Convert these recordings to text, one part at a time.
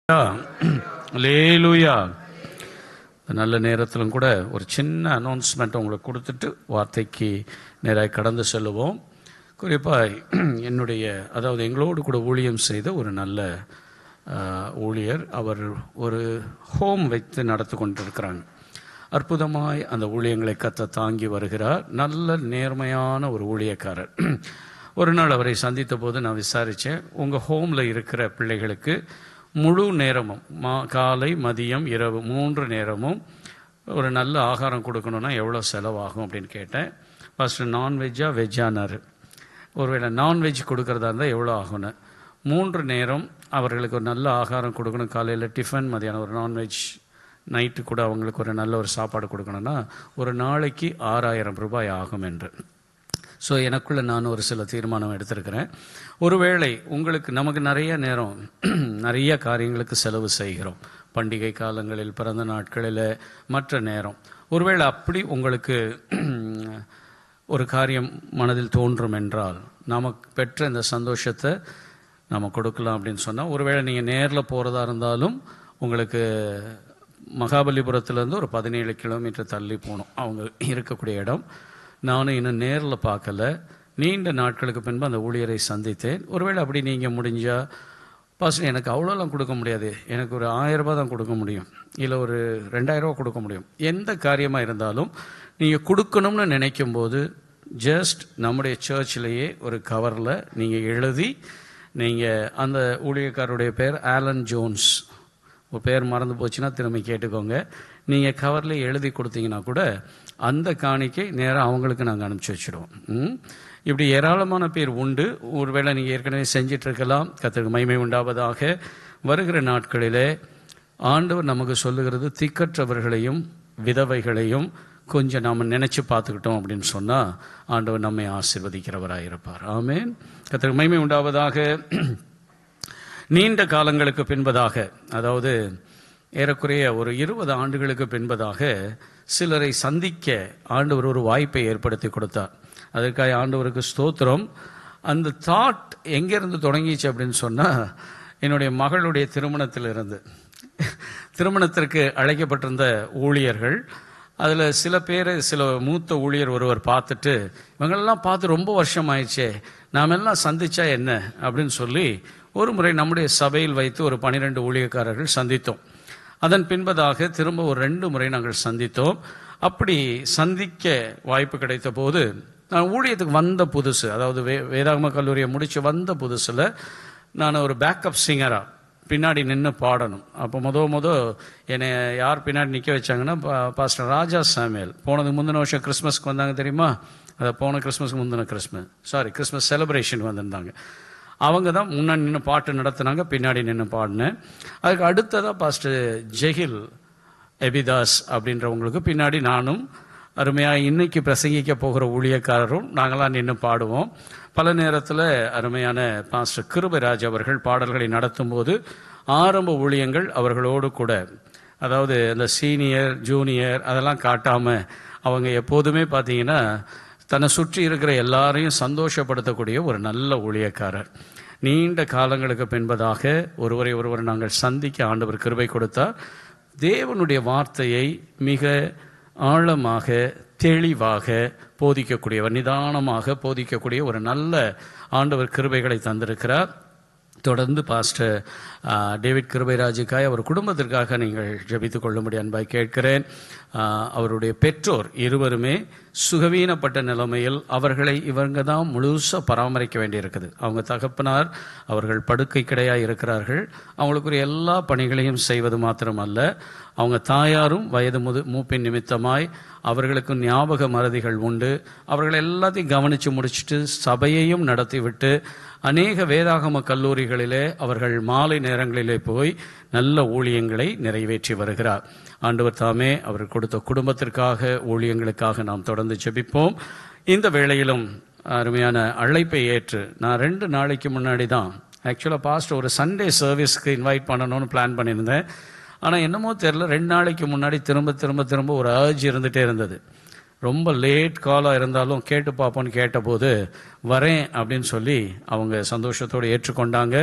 அல்லேலூயா. நல்ல நேரத்திலும் கூட ஒரு சின்ன அனௌன்ஸ்மெண்ட் உங்களுக்கு கொடுத்துட்டு வார்த்தைக்கு நேராக கடந்து செல்லுவோம். குறிப்பாக அதாவது எங்களோடு கூட ஊழியம் செய்த ஒரு நல்ல ஊழியர், அவர் ஒரு ஹோம் வைத்து நடத்தி கொண்டிருக்கிறாங்க. அற்புதமாய் அந்த ஊழியங்களை தாங்கி வருகிறார். நல்ல நேர்மையான ஒரு ஊழியக்காரர். ஒரு நாள் அவரை சந்தித்த போது நான் விசாரித்தேன், உங்கள் ஹோமில் இருக்கிற பிள்ளைகளுக்கு முழு நேரமும் காலை மதியம் இரவு 3 நேரமும் ஒரு நல்ல ஆகாரம் கொடுக்கணுன்னா எவ்வளோ செலவாகும் அப்படின்னு கேட்டேன். ஃபஸ்ட்டு நான்வெஜ்ஜா வெஜ்ஜானார். ஒருவேளை நான்வெஜ் கொடுக்குறதா இருந்தால் எவ்வளோ ஆகும்னு. 3 நேரம் அவர்களுக்கு ஒரு நல்ல ஆகாரம் கொடுக்கணும். காலையில் டிஃபன், மதியானம் ஒரு நான்வெஜ், நைட்டு கூட அவங்களுக்கு ஒரு நல்ல ஒரு சாப்பாடு கொடுக்கணுன்னா ஒரு நாளைக்கு 6000 ரூபாய் ஆகும் என்று. ஸோ எனக்குள்ளே நான் ஒரு சில தீர்மானம் எடுத்திருக்கிறேன். ஒருவேளை உங்களுக்கு நமக்கு நிறைய நேரம் நிறைய காரியங்களுக்கு செலவு செய்கிறோம். பண்டிகை காலங்களில், பிறந்த நாட்களில், மற்ற நேரம். ஒருவேளை அப்படி உங்களுக்கு ஒரு காரியம் மனதில் தோன்றும் என்றால், நமக்கு பெற்ற இந்த சந்தோஷத்தை நம்ம கொடுக்கலாம் அப்படின்னு சொன்னால், ஒருவேளை நீங்கள் நேரில் போகிறதா இருந்தாலும் உங்களுக்கு மகாபலிபுரத்துலேருந்து ஒரு 17 கிலோமீட்டர் தள்ளி போகணும் அவங்க இருக்கக்கூடிய இடம். நானும் இன்னும் நேரில் பார்க்கல. நீண்ட நாட்களுக்கு பின்பு அந்த ஊழியரை சந்தித்தேன். ஒருவேளை அப்படி நீங்கள் முடிஞ்சால், பாஸ்டர் எனக்கு அவ்வளோலாம் கொடுக்க முடியாது, எனக்கு ஒரு 1000 ரூபா தான் கொடுக்க முடியும், இல்லை ஒரு 2000 ரூபா கொடுக்க முடியும். எந்த காரியமாக இருந்தாலும் நீங்கள் கொடுக்கணும்னு நினைக்கும் போது ஜஸ்ட் நம்முடைய சர்ச்சிலேயே ஒரு கவரில் நீங்கள் எழுதி, நீங்கள் அந்த ஊழியக்காரருடைய பேர் ஆலன் ஜோன்ஸ், உங்கள் பேர் மறந்து போச்சுன்னா திரும்பி கேட்டுக்கோங்க. நீங்கள் கவரில் எழுதி கொடுத்தீங்கன்னா கூட அந்த காணிக்கை நேராக அவங்களுக்கு நாங்கள் அனுப்பிச்சி வச்சுடுவோம். இப்படி ஏராளமான பேர் உண்டு. ஒருவேளை நீங்கள் ஏற்கனவே செஞ்சிட்ருக்கலாம். கர்த்தருக்கு மகிமை உண்டாவதாக. வருகிற நாட்களிலே ஆண்டவர் நமக்கு சொல்லுகிறது, திக்கற்றவர்களையும் விதவைகளையும் கொஞ்சம் நாம் நினச்சி பார்த்துக்கிட்டோம் அப்படின்னு சொன்னால் ஆண்டவர் நம்மை ஆசீர்வதிக்கிறவராக இருப்பார். ஆமென். கர்த்தருக்கு மகிமை உண்டாவதாக. நீண்ட காலங்களுக்கு பின்பதாக, அதாவது ஏறக்குறைய ஒரு 20 ஆண்டுகளுக்கு பின்பதாக சிலரை சந்திக்க ஆண்டவர் ஒரு வாய்ப்பை ஏற்படுத்தி கொடுத்தார். அதற்காக ஆண்டவருக்கு ஸ்தோத்திரம். அந்த தாட் எங்கேருந்து தொடங்கிச்சு அப்படின்னு சொன்னால், என்னுடைய மகளுடைய திருமணத்திற்கு அழைக்கப்பட்டிருந்த ஊழியர்கள், அதில் சில பேர், சில மூத்த ஊழியர் ஒருவர் பார்த்துட்டு, இவங்களெல்லாம் பார்த்து ரொம்ப வருஷம் ஆயிடுச்சே, நாம் எல்லாம் சந்திச்சா என்ன அப்படின்னு சொல்லி ஒரு முறை நம்முடைய சபையில் வைத்து ஒரு 12 ஊழியக்காரர்கள் சந்தித்தோம். அதன் பின்பதாக திரும்ப ஒரு 2 முறை நாங்கள் சந்தித்தோம். அப்படி சந்திக்க வாய்ப்பு கிடைத்த போது, நான் ஊழியத்துக்கு வந்த புதுசு, அதாவது வேதாகம கல்லூரியை முடித்து வந்த புதுசில் நான் ஒரு பேக்கப் சிங்கராக பின்னாடி நின்று பாடணும். அப்போ என்னை யார் பின்னாடி நிற்க வச்சாங்கன்னா, பாஸ்டர் ராஜா சாமுவேல். போனதுக்கு முந்தின வருஷம் கிறிஸ்மஸ்க்கு வந்தாங்க தெரியுமா? அதை போன கிறிஸ்மஸ்க்கு முந்தின கிறிஸ்மஸ் செலிப்ரேஷன் வந்திருந்தாங்க. அவங்க தான் முன்னாடி நின்று பாட்டு நடத்தினாங்க, பின்னாடி நின்று பாடினேன். அதுக்கு அடுத்ததாக பாஸ்டர் ஜெகில் எபிதாஸ் அப்படின்றவங்களுக்கு பின்னாடி நானும், அருமையாக இன்னைக்கு பிரசங்கிக்க போகிற ஊழியக்காரரும் நாங்களாம் நின்று பாடுவோம். பல நேரத்தில் அருமையான பாஸ்டர் கிருபராஜ் அவர்கள் பாடல்களை நடத்தும் போது ஆரம்ப ஊழியங்கள் அவர்களோடு கூட, அதாவது அந்த சீனியர் ஜூனியர் அதெல்லாம் காட்டாமல், அவங்க எப்போதுமே பார்த்தீங்கன்னா தன்னை சுற்றி இருக்கிற எல்லாரையும் சந்தோஷப்படுத்தக்கூடிய ஒரு நல்ல ஊழியக்காரர். நீண்ட காலங்களுக்கு பின்பதாக ஒருவர் நாங்கள் சந்திக்க ஆண்டவர் கிருபை கொடுத்தார். தேவனுடைய வார்த்தையை மிக ஆழமாக, தெளிவாக போதிக்கக்கூடியவர், நிதானமாக போதிக்கக்கூடிய ஒரு நல்ல ஆண்டவர் கிருபைகளை தந்திருக்கிறார். தொடர்ந்து பாஸ்டர் டேவிட் கிருபைராஜுக்காய் அவர் குடும்பத்திற்காக நீங்கள் ஜெபித்துக் கொள்ளும்படி அன்பாய் கேட்கிறேன். அவருடைய பெற்றோர் இருவருமே சுகவீனப்பட்ட நிலைமையில் அவர்களை இவங்க தான் முழுசாக பராமரிக்க வேண்டியிருக்குது. அவங்க தகப்பனார் அவர்கள் படுக்கை கிடையாக இருக்கிறார்கள். அவங்களுக்குரிய எல்லா பணிகளையும் செய்வது மாத்திரமல்ல, அவங்க தாயாரும் வயது மூப்பின் நிமித்தமாய் அவர்களுக்கு ஞாபக மறதிகள் உண்டு. அவர்கள் எல்லாத்தையும் கவனித்து முடிச்சுட்டு சபையையும் நடத்திவிட்டு அநேக வேதாகம கல்லூரிகளிலே அவர்கள் மாலை நேரங்களிலே போய் நல்ல ஊழியங்களை நிறைவேற்றி வருகிறார். ஆண்டவர் தாமே அவர் கொடுத்த குடும்பத்திற்காக, ஊழியங்களுக்காக நாம் தொடர்ந்து ஜெபிப்போம். இந்த வேளையிலும் அருமையான அழைப்பை ஏற்று, நான் 2 நாளைக்கு முன்னாடி தான் ஆக்சுவலாக பாஸ்டர் ஒரு சண்டே சர்வீஸ்க்கு இன்வைட் பண்ணணும்னு பிளான் பண்ணியிருந்தேன். ஆனால் என்னமோ தெரில, 2 நாளைக்கு முன்னாடி திரும்ப ஒரு அர்ஜ் இருந்துகிட்டே இருந்தது. ரொம்ப லேட் காலாக இருந்தாலும் கேட்டு பார்ப்போன்னு கேட்டபோது வரேன் அப்படின்னு சொல்லி அவங்க சந்தோஷத்தோடு ஏற்றுக்கொண்டாங்க.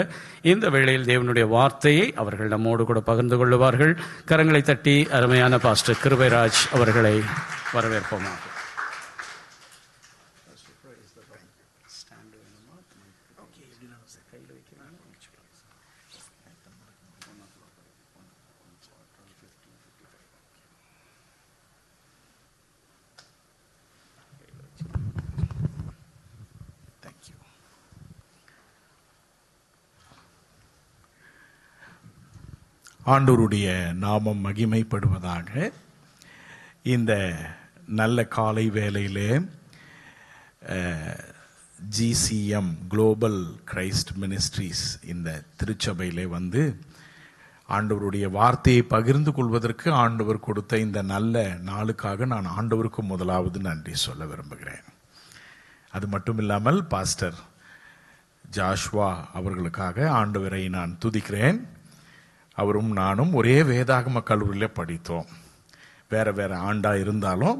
இந்த வேளையில் தேவனுடைய வார்த்தையை அவர்கள் நம்மோடு கூட பகிர்ந்து கொள்ளுவார்கள். கரங்களை தட்டி அருமையான பாஸ்டர் கிருபைராஜ் அவர்களை வரவேற்போமாக. ஆண்டவருடைய நாமம் மகிமைப்படுவதாக. இந்த நல்ல காலை வேளையிலே GCM குளோபல் கிரைஸ்ட் மினிஸ்ட்ரீஸ் இந்த திருச்சபையிலே வந்து ஆண்டவருடைய வார்த்தையை பகிர்ந்து கொள்வதற்கு ஆண்டவர் கொடுத்த இந்த நல்ல நாளுக்காக நான் ஆண்டவருக்கு முதலாவது நன்றி சொல்ல விரும்புகிறேன். அது மட்டும் இல்லாமல் பாஸ்டர் ஜாஷ்வா அவர்களுக்காக ஆண்டவரை நான் துதிக்கிறேன். அவரும் நானும் ஒரே வேதாகம கல்லூரியில் படித்தோம். வேற வேற ஆண்டா இருந்தாலும்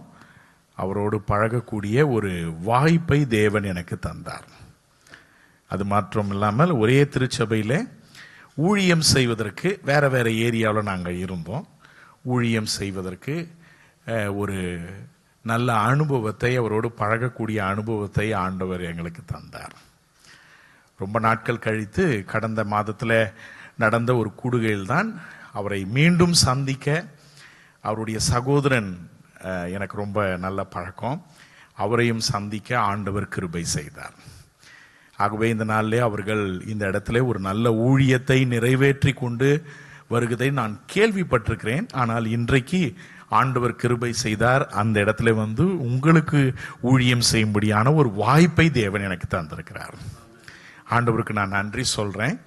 அவரோடு பழகக்கூடிய ஒரு வாய்ப்பை தேவன் எனக்கு தந்தார். அது மாத்திரம் இல்லாமல் ஒரே திருச்சபையில் ஊழியம் செய்வதற்கு வேற வேற ஏரியாவில் நாங்கள் இருந்தோம். ஊழியம் செய்வதற்கு ஒரு நல்ல அனுபவத்தை, அவரோடு பழகக்கூடிய அனுபவத்தை ஆண்டவர் எங்களுக்கு தந்தார். ரொம்ப நாட்கள் கழித்து கடந்த மாதத்தில் நடந்த ஒரு கூடுகையில் தான் அவரை மீண்டும் சந்திக்க, அவருடைய சகோதரன் எனக்கு ரொம்ப நல்ல பழக்கம், அவரையும் சந்திக்க ஆண்டவர் கிருபை செய்தார். ஆகவே இந்த நாளிலே அவர்கள் இந்த இடத்துல ஒரு நல்ல ஊழியத்தை நிறைவேற்றி கொண்டு வருவதை நான் கேள்விப்பட்டிருக்கிறேன். ஆனால் இன்றைக்கு ஆண்டவர் கிருபை செய்தார். அந்த இடத்துல வந்து உங்களுக்கு ஊழியம் செய்யும்படியான ஒரு வாய்ப்பை தேவன் எனக்கு தந்திருக்கிறார். ஆண்டவருக்கு நான் நன்றி சொல்றேன்.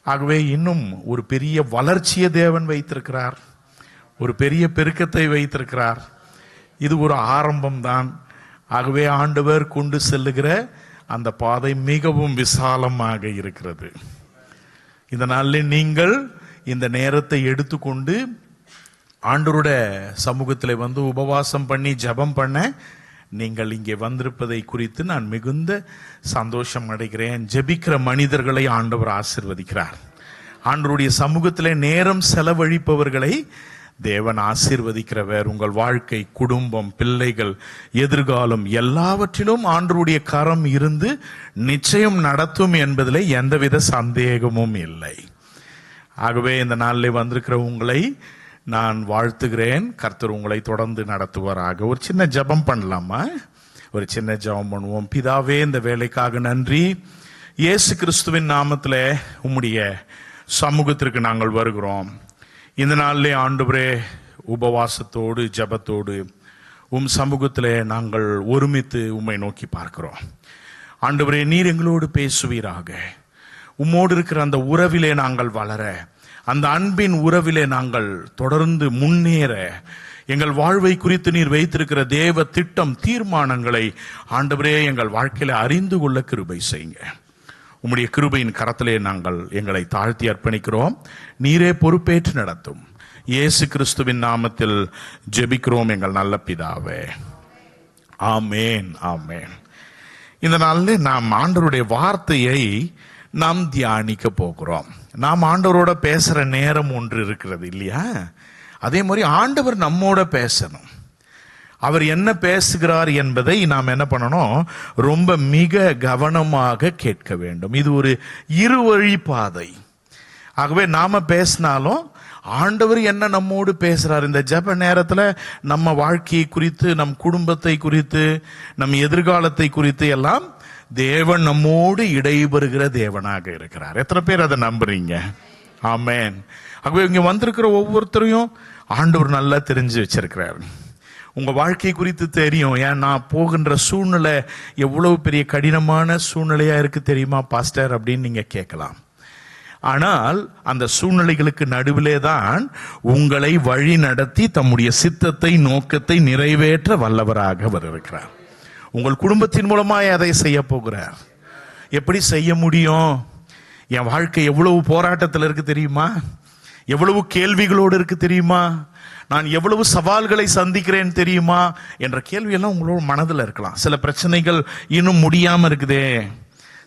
ஆகவே இன்னும் ஒரு பெரிய வளர்ச்சியை தேவன் வைத்திருக்கிறார், ஒரு பெரிய பெருக்கத்தை வைத்திருக்கிறார். இது ஒரு ஆரம்பம் தான். ஆகவே ஆண்டவர் கொண்டு செல்லுகிற அந்த பாதை மிகவும் விசாலமாக இருக்கிறது. இந்த நாளில் நீங்கள் இந்த நேரத்தை எடுத்துக்கொண்டு ஆண்டவரோட சமூகத்தில் வந்து உபவாசம் பண்ணி ஜெபம் பண்ண நீங்கள் இங்கே வந்திருப்பதை குறித்து நான் மிகுந்த சந்தோஷம் அடைகிறேன். ஜெபிக்கிற மனிதர்களை ஆண்டவர் ஆசீர்வதிக்கிறார். ஆண்டவருடைய சமூகத்திலே நேரம் செலவழிப்பவர்களை தேவன் ஆசீர்வதிக்கிறவர். உங்கள் வாழ்க்கை, குடும்பம், பிள்ளைகள், எதிர்காலம் எல்லாவற்றிலும் ஆண்டவருடைய கரம் இருந்து நிச்சயம் நடத்தும் என்பதில் எந்தவித சந்தேகமும் இல்லை. ஆகவே இந்த நாளில் வந்திருக்கிற உங்களை நான் வாழ்த்துகிறேன். கர்த்தர் உங்களை தொடர்ந்து நடத்துவாராக. ஒரு சின்ன ஜெபம் பண்ணலாமா? ஒரு சின்ன ஜெபம் பண்ணுவோம். பிதாவே, இந்த வேலைக்காக நன்றி. இயேசு கிறிஸ்துவின் நாமத்தில் உம்முடைய சமூகத்திற்கு நாங்கள் வருகிறோம். இந்த நாளிலே ஆண்டவரே, உபவாசத்தோடு ஜெபத்தோடு உம் சமூகத்திலே நாங்கள் ஒருமித்து உம்மை நோக்கி பார்க்கிறோம். ஆண்டவரே, நீர் எங்களோடு பேசுவீராக. உம்மோடு இருக்கிற அந்த உறவிலே நாங்கள் வளர, அந்த அன்பின் உறவிலே நாங்கள் தொடர்ந்து முன்னேற, எங்கள் வாழ்வை குறித்து நீர் வைத்திருக்கிற தேவ திட்டம், தீர்மானங்களை ஆண்டவரே எங்கள் வாழ்க்கையில அறிந்து கொள்ள கிருபை செய்யுங்க. உம்முடைய கிருபையின் கரத்திலே நாங்கள் எங்களை தாழ்த்தி அர்ப்பணிக்கிறோம். நீரே பொறுப்பேற்று நடத்தும். இயேசு கிறிஸ்துவின் நாமத்தில் ஜெபிக்கிறோம் எங்கள் நல்ல பிதாவே. ஆமேன், ஆமேன். இந்த நாளில் நாம் ஆண்டவருடைய வார்த்தையை நாம் தியானிக்க போகிறோம். நாம் ஆண்டவரோட பேசுற நேரம் ஒன்று இருக்கிறது இல்லையா? அதே மாதிரி ஆண்டவர் நம்மோட பேசணும். அவர் என்ன பேசுகிறார் என்பதை நாம் என்ன பண்ணணும்? ரொம்ப மிக கவனமாக கேட்க வேண்டும். இது ஒரு இருவழி பாதை. ஆகவே நாம பேசினாலும் ஆண்டவர் என்ன நம்மோடு பேசுறார். இந்த ஜெப நேரத்துல நம்ம வாழ்க்கையை குறித்து, நம் குடும்பத்தை குறித்து, நம் எதிர்காலத்தை குறித்து எல்லாம் தேவன் நம்மோடு இடைபெறுகிற தேவனாக இருக்கிறார். எத்தனை பேர் அதை நம்புறீங்க? ஆமென். ஆகவே இங்க வந்திருக்கிற ஒவ்வொருத்தரையும் ஆண்டவர் நல்லா தெரிஞ்சு வச்சிருக்கிறார். உங்க வாழ்க்கை குறித்து தெரியும். ஏன் நான் போகின்ற சூழ்நிலை எவ்வளவு பெரிய கடினமான சூழ்நிலையா இருக்கு தெரியுமா பாஸ்டர் அப்படின்னு நீங்க கேட்கலாம். ஆனால் அந்த சூழ்நிலைகளுக்கு நடுவிலே தான் உங்களை வழி நடத்தி தம்முடைய சித்தத்தை, நோக்கத்தை நிறைவேற்ற வல்லவராக அவர் இருக்கிறார். உங்கள் குடும்பத்தின் மூலமாக அதை செய்ய போகிறார். எப்படி செய்ய முடியும்? என் வாழ்க்கை எவ்வளவு போராட்டத்தில் இருக்கு தெரியுமா? எவ்வளவு கேள்விகளோடு இருக்கு தெரியுமா? நான் எவ்வளவு சவால்களை சந்திக்கிறேன் தெரியுமா என்ற கேள்வியெல்லாம் உங்களோட மனதில் இருக்கலாம். சில பிரச்சனைகள் இன்னும் முடியாம இருக்குதே,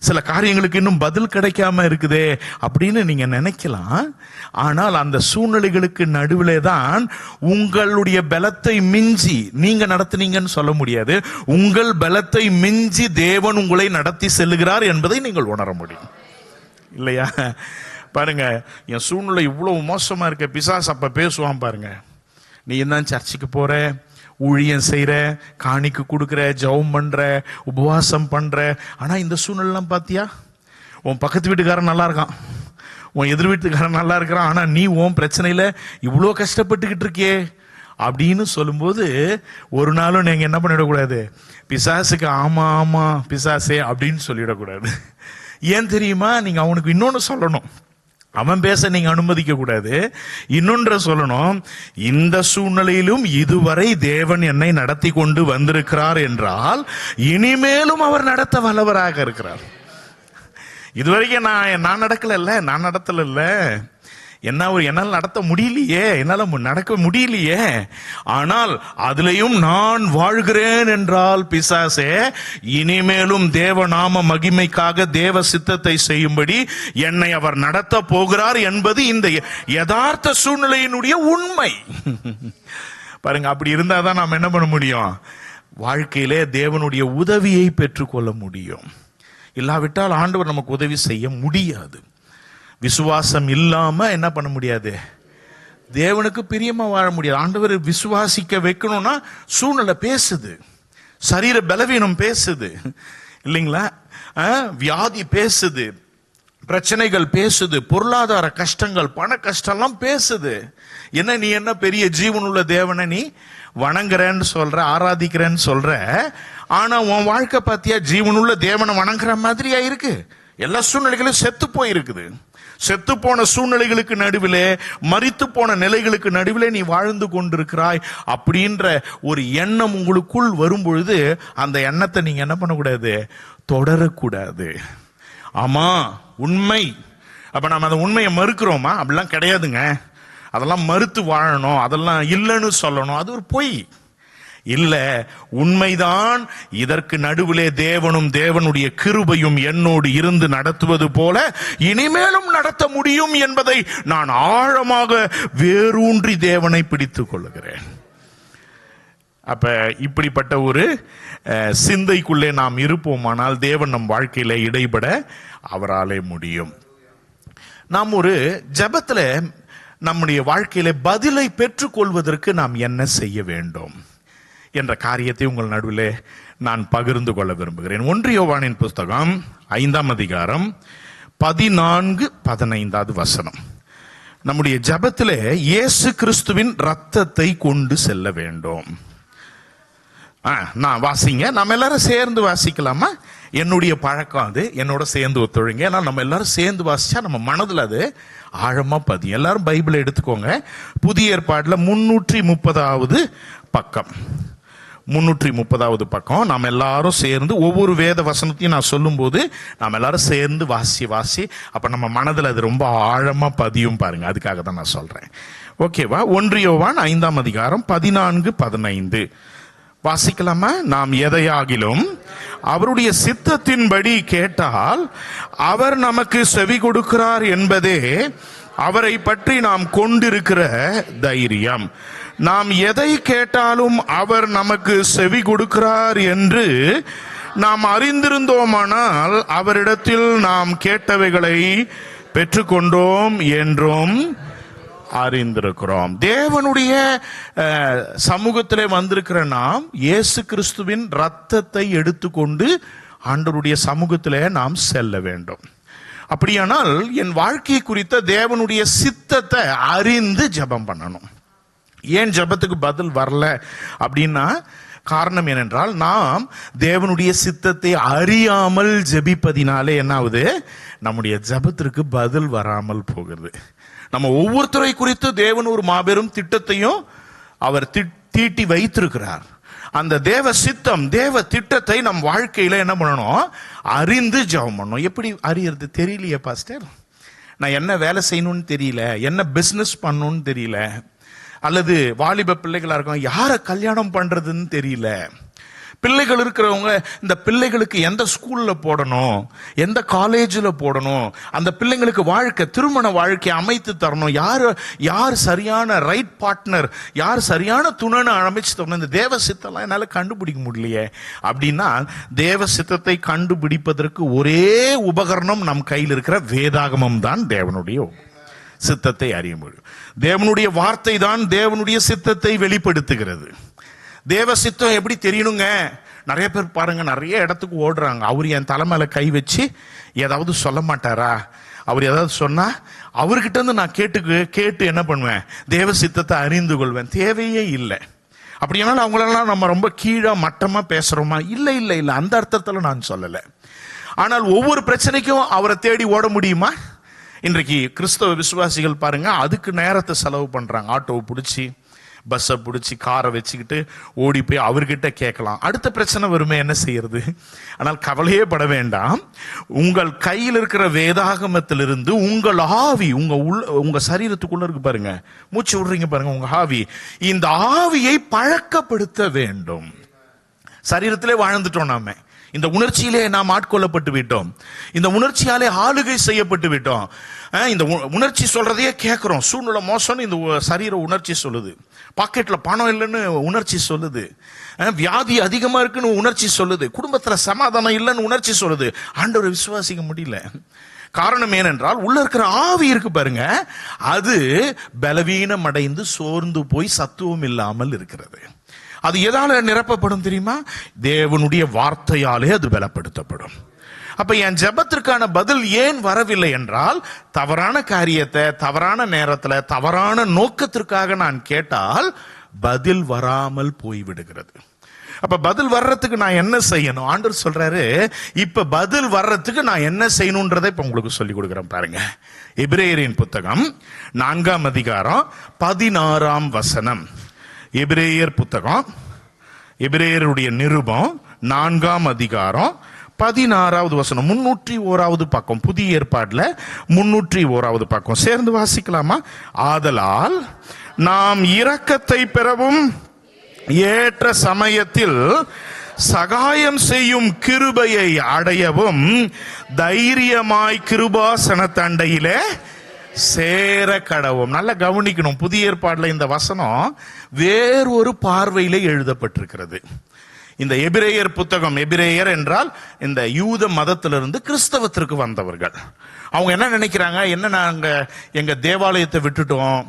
சில காரியங்களுக்கு இன்னும் பதில் கிடைக்காம இருக்குதே அப்படின்னு நீங்க நினைக்கலாம். ஆனால் அந்த சூழ்நிலைகளுக்கு நடுவிலே தான் உங்களுடைய பலத்தை மிஞ்சி நீங்க நடத்துனீங்கன்னு சொல்ல முடியாது, உங்கள் பலத்தை மிஞ்சி தேவன் உங்களை நடத்தி செல்லுகிறார் என்பதை நீங்கள் உணர முடியும். இல்லையா? பாருங்க, என் சூழ்நிலை இவ்வளவு மோசமா இருக்க, பிசாசு அப்ப பேசுவான் பாருங்க. நீ என்ன சர்ச்சுக்கு போற, ஊழியம் செய்யற, காணிக்கு கொடுக்குற, ஜெபம் பண்ற, உபவாசம் பண்ற, ஆனா இந்த சூழ்நிலாம் பாத்தியா, உன் பக்கத்து வீட்டுக்காரன் நல்லா இருக்கான், உன் எதிர் வீட்டுக்காரன் நல்லா இருக்கிறான், ஆனா நீ உன் பிரச்சனையில இவ்வளோ கஷ்டப்பட்டுக்கிட்டு இருக்கியே அப்படின்னு சொல்லும்போது ஒரு நாளும் நீங்க என்ன பண்ணிடக்கூடாது, பிசாசுக்கு ஆமா ஆமா பிசாசே அப்படின்னு சொல்லிடக்கூடாது. ஏன் தெரியுமா? நீங்க அவனுக்கு இன்னொன்னு சொல்லணும். அவன் பேச நீங்க அனுமதிக்க கூடாது. இன்னொன்ற சொல்லணும், இந்த சூழ்நிலையிலும் இதுவரை தேவன் என்னை நடத்தி கொண்டு வந்திருக்கிறார் என்றால் இனிமேலும் அவர் நடத்த வல்லவராக இருக்கிறார். இதுவரைக்கும் நான் நடத்தல, என்னால் நடத்த முடியலையே, என்னால நடக்க முடியலையே, ஆனால் அதுலயும் நான் வாழ்கிறேன் என்றால் பிசாசே இனிமேலும் தேவ நாம மகிமைக்காக தேவ சித்தத்தை செய்யும்படி என்னை அவர் நடத்த போகிறார் என்பது இந்த யதார்த்த சூழ்நிலையினுடைய உண்மை. பாருங்க, அப்படி இருந்தாதான் நாம் என்ன பண்ண முடியும், வாழ்க்கையிலே தேவனுடைய உதவியை பெற்றுக்கொள்ள முடியும். இல்லாவிட்டால் ஆண்டவர் நமக்கு உதவி செய்ய முடியாது. விசுவாசம் இல்லாம என்ன பண்ண முடியாது, தேவனுக்கு பிரியமா வாழ முடியாது. ஆண்டவர் விசுவாசிக்க வைக்கணும்னா சூழ்நிலை பேசுது, சரீர பலவீனம் பேசுது, இல்லைங்களா, வியாதி பேசுது, பிரச்சனைகள் பேசுது, பொருளாதார கஷ்டங்கள், பண கஷ்டம்லாம் பேசுது. என்ன நீ என்ன பெரிய ஜீவனுள்ள தேவனை நீ வணங்குறேன்னு சொல்ற, ஆராதிக்கிறேன்னு சொல்ற, ஆனா உன் வாழ்க்கை பாத்தியா ஜீவனுள்ள தேவனை வணங்குற மாதிரியா இருக்கு? எல்லா சூழ்நிலைகளும் செத்து போயிருக்குது. செத்து போன சூழ்நிலைகளுக்கு நடுவிலே, மரித்து போன நிலைகளுக்கு நடுவிலே நீ வாழ்ந்து கொண்டிருக்கிறாய் அப்படின்ற ஒரு எண்ணம் உங்களுக்குள் வரும் பொழுது அந்த எண்ணத்தை நீங்க என்ன பண்ணக்கூடாது, தொடரக்கூடாது. ஆமா உண்மை. அப்ப நம்ம அந்த உண்மையை மறுக்கிறோமா? அப்படிலாம் கிடையாதுங்க, அதெல்லாம் மறுத்து வாழணும், அதெல்லாம் இல்லைன்னு சொல்லணும், அது ஒரு பொய். இல்ல, உண்மைதான். இதற்கு நடுவிலே தேவனும் தேவனுடைய கிருபையும் என்னோடு இருந்து நடத்துவது போல இனிமேலும் நடத்த முடியும் என்பதை நான் ஆழமாக வேரூன்றி தேவனை பிடித்துக் கொள்ளுகிறேன். அப்ப இப்படிப்பட்ட ஒரு சிந்தைக்குள்ளே நாம் இருப்போமானால் தேவன் நம் வாழ்க்கையில இடைபட அவராலே முடியும். நாம் ஒரு ஜெபத்துல நம்முடைய வாழ்க்கையில பதிலை பெற்றுக்கொள்வதற்கு நாம் என்ன செய்ய வேண்டும் என்ற காரியத்தை உங்கள் நடுவில் நான் பகிர்ந்து கொள்ள விரும்புகிறேன். 1 யோவானின் புஸ்தகம் 5ஆம் அதிகாரம் 14-15 வசனம். நம்முடைய ஜெபத்திலே இயேசு கிறிஸ்துவின் ரத்தத்தை கொண்டு செல்ல வேண்டும். நான் வாசிங்க, நம்ம எல்லாரும் சேர்ந்து வாசிக்கலாமா? என்னுடைய பழக்கம் அது, என்னோட சேர்ந்து ஒத்துழைங்க. ஏன்னா நம்ம எல்லாரும் சேர்ந்து வாசிச்சா நம்ம மனதில் அது ஆழமா பதியும். எல்லாரும் பைபிளை எடுத்துக்கோங்க. புதிய ஏற்பாடுல 330வது பக்கம், 330வது பக்கம். நாம் எல்லாரும் சேர்ந்து ஒவ்வொரு வேத வசனத்தையும் நான் சொல்லும் போது நாம் எல்லாரும் சேர்ந்து வாசி அப்ப நம்ம மனதில் அது ரொம்ப ஆழமா பதியும் பாருங்க. அதுக்காக தான் நான் சொல்றேன். ஓகேவா? 1 யோவான் 5ஆம் அதிகாரம் 14-15 வாசிக்கலாமா? நாம் எதையாகிலும் அவருடைய சித்தத்தின்படி கேட்டால் அவர் நமக்கு செவி கொடுக்கிறார் என்பதே அவரை பற்றி நாம் கொண்டிருக்கிற தைரியம். நாம் எதை கேட்டாலும் அவர் நமக்கு செவி கொடுக்கிறார் என்று நாம் அறிந்திருந்தோமானால் அவரிடத்தில் நாம் கேட்டவைகளை பெற்றுக்கொண்டோம் என்றும் அறிந்திருக்கிறோம். தேவனுடைய சமூகத்திலே வந்திருக்கிற நாம் இயேசு கிறிஸ்துவின் ரத்தத்தை எடுத்துக்கொண்டு ஆண்டவருடைய சமூகத்திலே நாம் செல்ல வேண்டும். அப்படியானால் என் வாழ்க்கை குறித்த தேவனுடைய சித்தத்தை அறிந்து ஜெபம் பண்ணணும். ஏன் ஜெபத்துக்கு பதில் வரல அப்படின்னா காரணம் என்னென்றால், நாம் தேவனுடைய சித்தத்தை அறியாமல் ஜெபிப்பதினாலே என்ன ஆகுது, நம்முடைய ஜெபத்திற்கு பதில் வராமல் போகிறது. நம்ம ஒவ்வொருத்தரை குறித்து தேவன் ஒரு மாபெரும் திட்டத்தையும் அவர் தீட்டி வைத்திருக்கிறார். அந்த தேவ சித்தம், தேவ திட்டத்தை நம் வாழ்க்கையில என்ன பண்ணணும், அறிந்து ஜெபம் பண்ணணும். எப்படி அறியறது? தெரியலையே பாஸ்டர், நான் என்ன வேலை செய்யணும்னு தெரியல, என்ன பிசினஸ் பண்ணணும்னு தெரியல, அல்லது வாலிப பிள்ளைகளா இருக்கும், யாரை கல்யாணம் பண்றதுன்னு தெரியல. பிள்ளைகள் இருக்கிறவங்க இந்த பிள்ளைகளுக்கு எந்த ஸ்கூல்ல போடணும், எந்த காலேஜில் போடணும், அந்த பிள்ளைங்களுக்கு வாழ்க்கை, திருமண வாழ்க்கையை அமைத்து தரணும், யார் சரியான ரைட் பார்ட்னர், யார் சரியான துணைன்னு அமைச்சு தரணும். இந்த தேவ சித்தம்லாம் என்னால் கண்டுபிடிக்க முடியலையே அப்படின்னா, தேவ சித்தத்தை கண்டுபிடிப்பதற்கு ஒரே உபகரணம் நம் கையில் இருக்கிற வேதாகமம் தான் தேவனுடைய சித்தத்தை அறிய முடியும். தேவனுடைய வார்த்தை தான் தேவனுடைய சித்தத்தை வெளிப்படுத்துகிறது. தேவ சித்தம் எப்படி தெரியணுங்க? நிறைய பேர் பாருங்க, நிறைய இடத்துக்கு ஓடுறாங்க. அவர் என் தலைமையில கை வச்சு ஏதாவது சொல்ல மாட்டாரா, அவர் ஏதாவது சொன்னா அவர்கிட்ட இருந்து நான் கேட்டு என்ன பண்ணுவேன், தேவ சித்தத்தை அறிந்து கொள்வேன். தேவையே இல்லை. அப்படியானாலும் அவங்களெல்லாம் நம்ம ரொம்ப கீழே மட்டமா பேசுறோமா? இல்லை இல்லை இல்லை, அந்த அர்த்தத்தில் நான் சொல்லலை. ஆனால் ஒவ்வொரு பிரச்சனைக்கும் அவரை தேடி ஓட முடியுமா? இன்றைக்கு கிறிஸ்தவ விசுவாசிகள் பாருங்க, அதுக்கு நேரத்தை செலவு பண்றாங்க. ஆட்டோவை பிடிச்சி, பஸ்ஸை பிடிச்சி, காரை வச்சுக்கிட்டு ஓடி போய் அவர்கிட்ட கேட்கலாம். அடுத்த பிரச்சனை வருமே, என்ன செய்யறது? ஆனால் கவலையே பட வேண்டாம். உங்கள் கையில் இருக்கிற வேதாகமத்திலிருந்து உங்கள் ஆவி, உங்க சரீரத்துக்குள்ள இருக்கு பாருங்க, மூச்சு விடுறீங்க பாருங்க, உங்க ஆவி, இந்த ஆவியை பழக்கப்படுத்த வேண்டும். சரீரத்திலே வாழ்ந்துட்டோம் நாம, இந்த உணர்ச்சியிலே நாம் ஆட்கொள்ளப்பட்டு விட்டோம், இந்த உணர்ச்சியாலே ஆளுகை செய்யப்பட்டு விட்டோம். இந்த உணர்ச்சி சொல்றதையே கேட்கிறோம். சூழ்நிலை மோசம்னு இந்த சரீர உணர்ச்சி சொல்லுது, பாக்கெட்ல பணம் இல்லைன்னு உணர்ச்சி சொல்லுது, வியாதி அதிகமா இருக்குன்னு உணர்ச்சி சொல்லுது, குடும்பத்துல சமாதானம் இல்லைன்னு உணர்ச்சி சொல்லுது. ஆண்டவரை விசுவாசிக்க முடியல. காரணம் ஏனென்றால் உள்ள இருக்கிற ஆவி இருக்கு பாருங்க, அது பலவீனம் அடைந்து சோர்ந்து போய் சத்துவம் இல்லாமல் இருக்கிறது. அது எதால நிரப்பப்படும் தெரியுமா? தேவனுடைய வார்த்தையாலே அது பலப்படுத்தப்படும். அப்ப என் ஜெபத்திற்கான பதில் ஏன் வரவில்லை என்றால், தவறான காரியத்தை தவறான நேரத்துல தவறான நோக்கத்திற்காக நான் கேட்டால் பதில் வராமல் போய்விடுகிறது. அப்ப பதில் வர்றதுக்கு நான் என்ன செய்யணும்? ஆண்டவர் சொல்றாரு, இப்ப பதில் வர்றதுக்கு நான் என்ன செய்யணும்ன்றதை இப்ப உங்களுக்கு சொல்லி கொடுக்கிறேன் பாருங்க. எபிரேயரின் புத்தகம் 4ஆம் அதிகாரம் 16ஆம் வசனம். எபிரேயர் புத்தகம், எபிரேயருடைய நிருபம் 4ஆம் அதிகாரம் 16ஆவது வசனம், 301வது பக்கம், புதிய ஏற்பாடுல 301வது பக்கம். சேர்ந்து வாசிக்கலாமா? ஆதலால் நாம் இரக்கத்தை பெறவும் ஏற்ற சமயத்தில் சகாயம் செய்யும் கிருபையை அடையவும் தைரியமாய் கிருபாசன தண்டையிலே சேர கடவும். நல்லா கவனிக்கணும், புதிய ஏற்பாடுல இந்த வசனம் வேறொரு பார்வையில எழுதப்பட்டிருக்கிறது. இந்த எபிரேயர் புத்தகம், எபிரேயர் என்றால் இந்த யூத மதத்திலிருந்து கிறிஸ்தவத்திற்கு வந்தவர்கள். அவங்க என்ன நினைக்கிறாங்க, என்ன நாங்க எங்க தேவாலயத்தை விட்டுட்டோம்,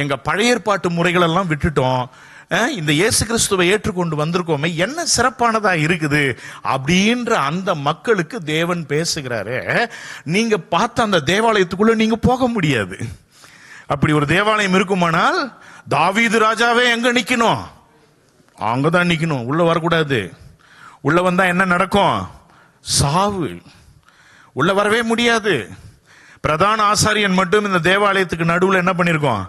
எங்க பழைய ஏற்பாட்டு முறைகள் எல்லாம் விட்டுட்டோம், இந்த இயேசு கிறிஸ்துவை ஏற்றுக்கொண்டு வந்திருக்கோமே, என்ன சிறப்பானதா இருக்குது அப்படின்ற அந்த மக்களுக்கு தேவன் பேசுகிறாரு. நீங்க பார்த்த அந்த தேவாலயத்துக்குள்ள நீங்க போக முடியாது. அப்படி ஒரு தேவாலயம் இருக்குமானால் தாவீது ராஜாவே எங்க நிக்கணும்? அங்கதான் நிக்கணும், உள்ள வரக்கூடாது. உள்ள வந்தா என்ன நடக்கும்? சாவு. உள்ள வரவே முடியாது. பிரதான ஆசாரியன் மட்டும் இந்த தேவாலயத்துக்கு நடுவில் என்ன பண்ணிருக்கோம்?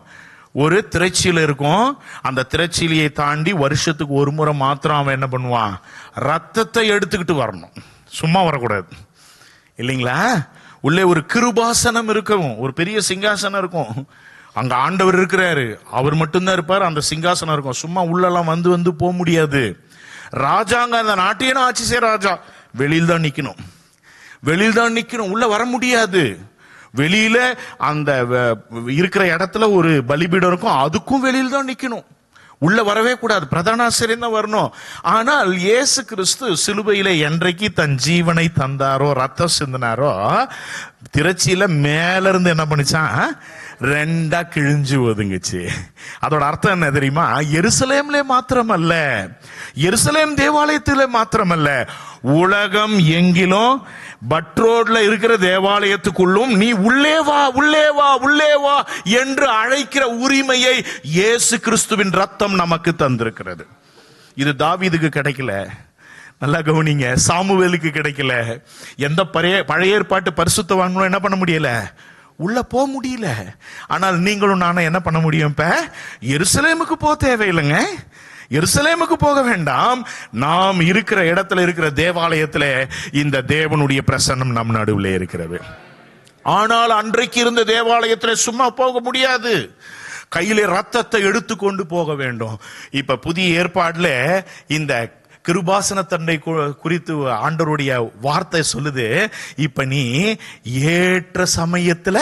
ஒரு திரைச்சீலை இருக்கும். அந்த திரைச்சீலையை தாண்டி வருஷத்துக்கு ஒரு முறை மாத்திரம் அவன் என்ன பண்ணுவான்? ரத்தத்தை எடுத்துக்கிட்டு வரணும், சும்மா வரக்கூடாது. இல்லைங்களா? உள்ளே ஒரு கிருபாசனம் இருக்கும், ஒரு பெரிய சிங்காசனம் இருக்கும். அங்க ஆண்டவர் இருக்கிறாரு, அவர் மட்டும்தான் இருப்பார். அந்த சிங்காசனம் இருக்கும். சும்மா உள்ளெல்லாம் வந்து போக முடியாது. ராஜாங்க அந்த நாட்டையே ஆட்சி செய்ய ராஜா வெளியில் தான் நிக்கணும், வெளியில் தான் நிக்கணும், உள்ள வர முடியாது. வெளியில அந்த இருக்கிற இடத்துல ஒரு பலிபீடம் இருக்கும், அதுக்கும் வெளியில் தான் நிக்கணும், உள்ள வரவே கூடாது. பிரதான ஆசிரியர் தான் வரணும். ஆனால் இயேசு கிறிஸ்து சிலுவையில என்றைக்கு தன் ஜீவனை தந்தாரோ, ரத்தம் சிந்தினாரோ, திரைச்சியில மேல இருந்து என்ன பண்ணிச்சான்? ரெண்டா கிழிஞ்சு ஒதுங்குச்சு. அதோட அர்த்தம் என்ன தெரியுமா? எருசலேம்ல மாத்திரமல்ல, எருசலேம் தேவாலயத்தில மாத்திரமல்ல, உலகம் எங்கிலும் பட்ரோட்ல இருக்கிற தேவாலயத்துக்குள்ளும் நீ உள்ளே வா, உள்ளே வா, உள்ளே வா என்று அழைக்கிற உரிமையை இயேசு கிறிஸ்துவின் ரத்தம் நமக்கு தந்திருக்கிறது. இது தாவீதுக்கு கிடைக்கல, நல்லா கவனிங்க, சாமுவேலுக்கு கிடைக்கல, எந்த பழைய ஏற்பாட்டு பரிசுத்தவான்களும் என்ன பண்ண முடியல, உள்ள போக முடியல. ஆனால் நீங்களும் நானும் என்ன பண்ண முடியும்? இப்ப எருசலேமுக்கு போக தேவையில்லைங்க, எருசலேமுக்கு போக வேண்டாம். நாம் இருக்கிற இடத்துல இருக்கிற தேவாலயத்துல இந்த தேவனுடைய பிரசன்னம் நம் நடுவில் இருக்கிறது. ஆனால் அன்றைக்கு இருந்த தேவாலயத்துல சும்மா போக முடியாது. கையிலே ரத்தத்தை எடுத்துக்கொண்டு போக வேண்டும். இப்ப புதிய ஏற்பாடுல இந்த கிருபாசன தண்டை குறித்து ஆண்டவருடைய வார்த்தை சொல்லுது, இப்ப நீ ஏற்ற சமயத்துல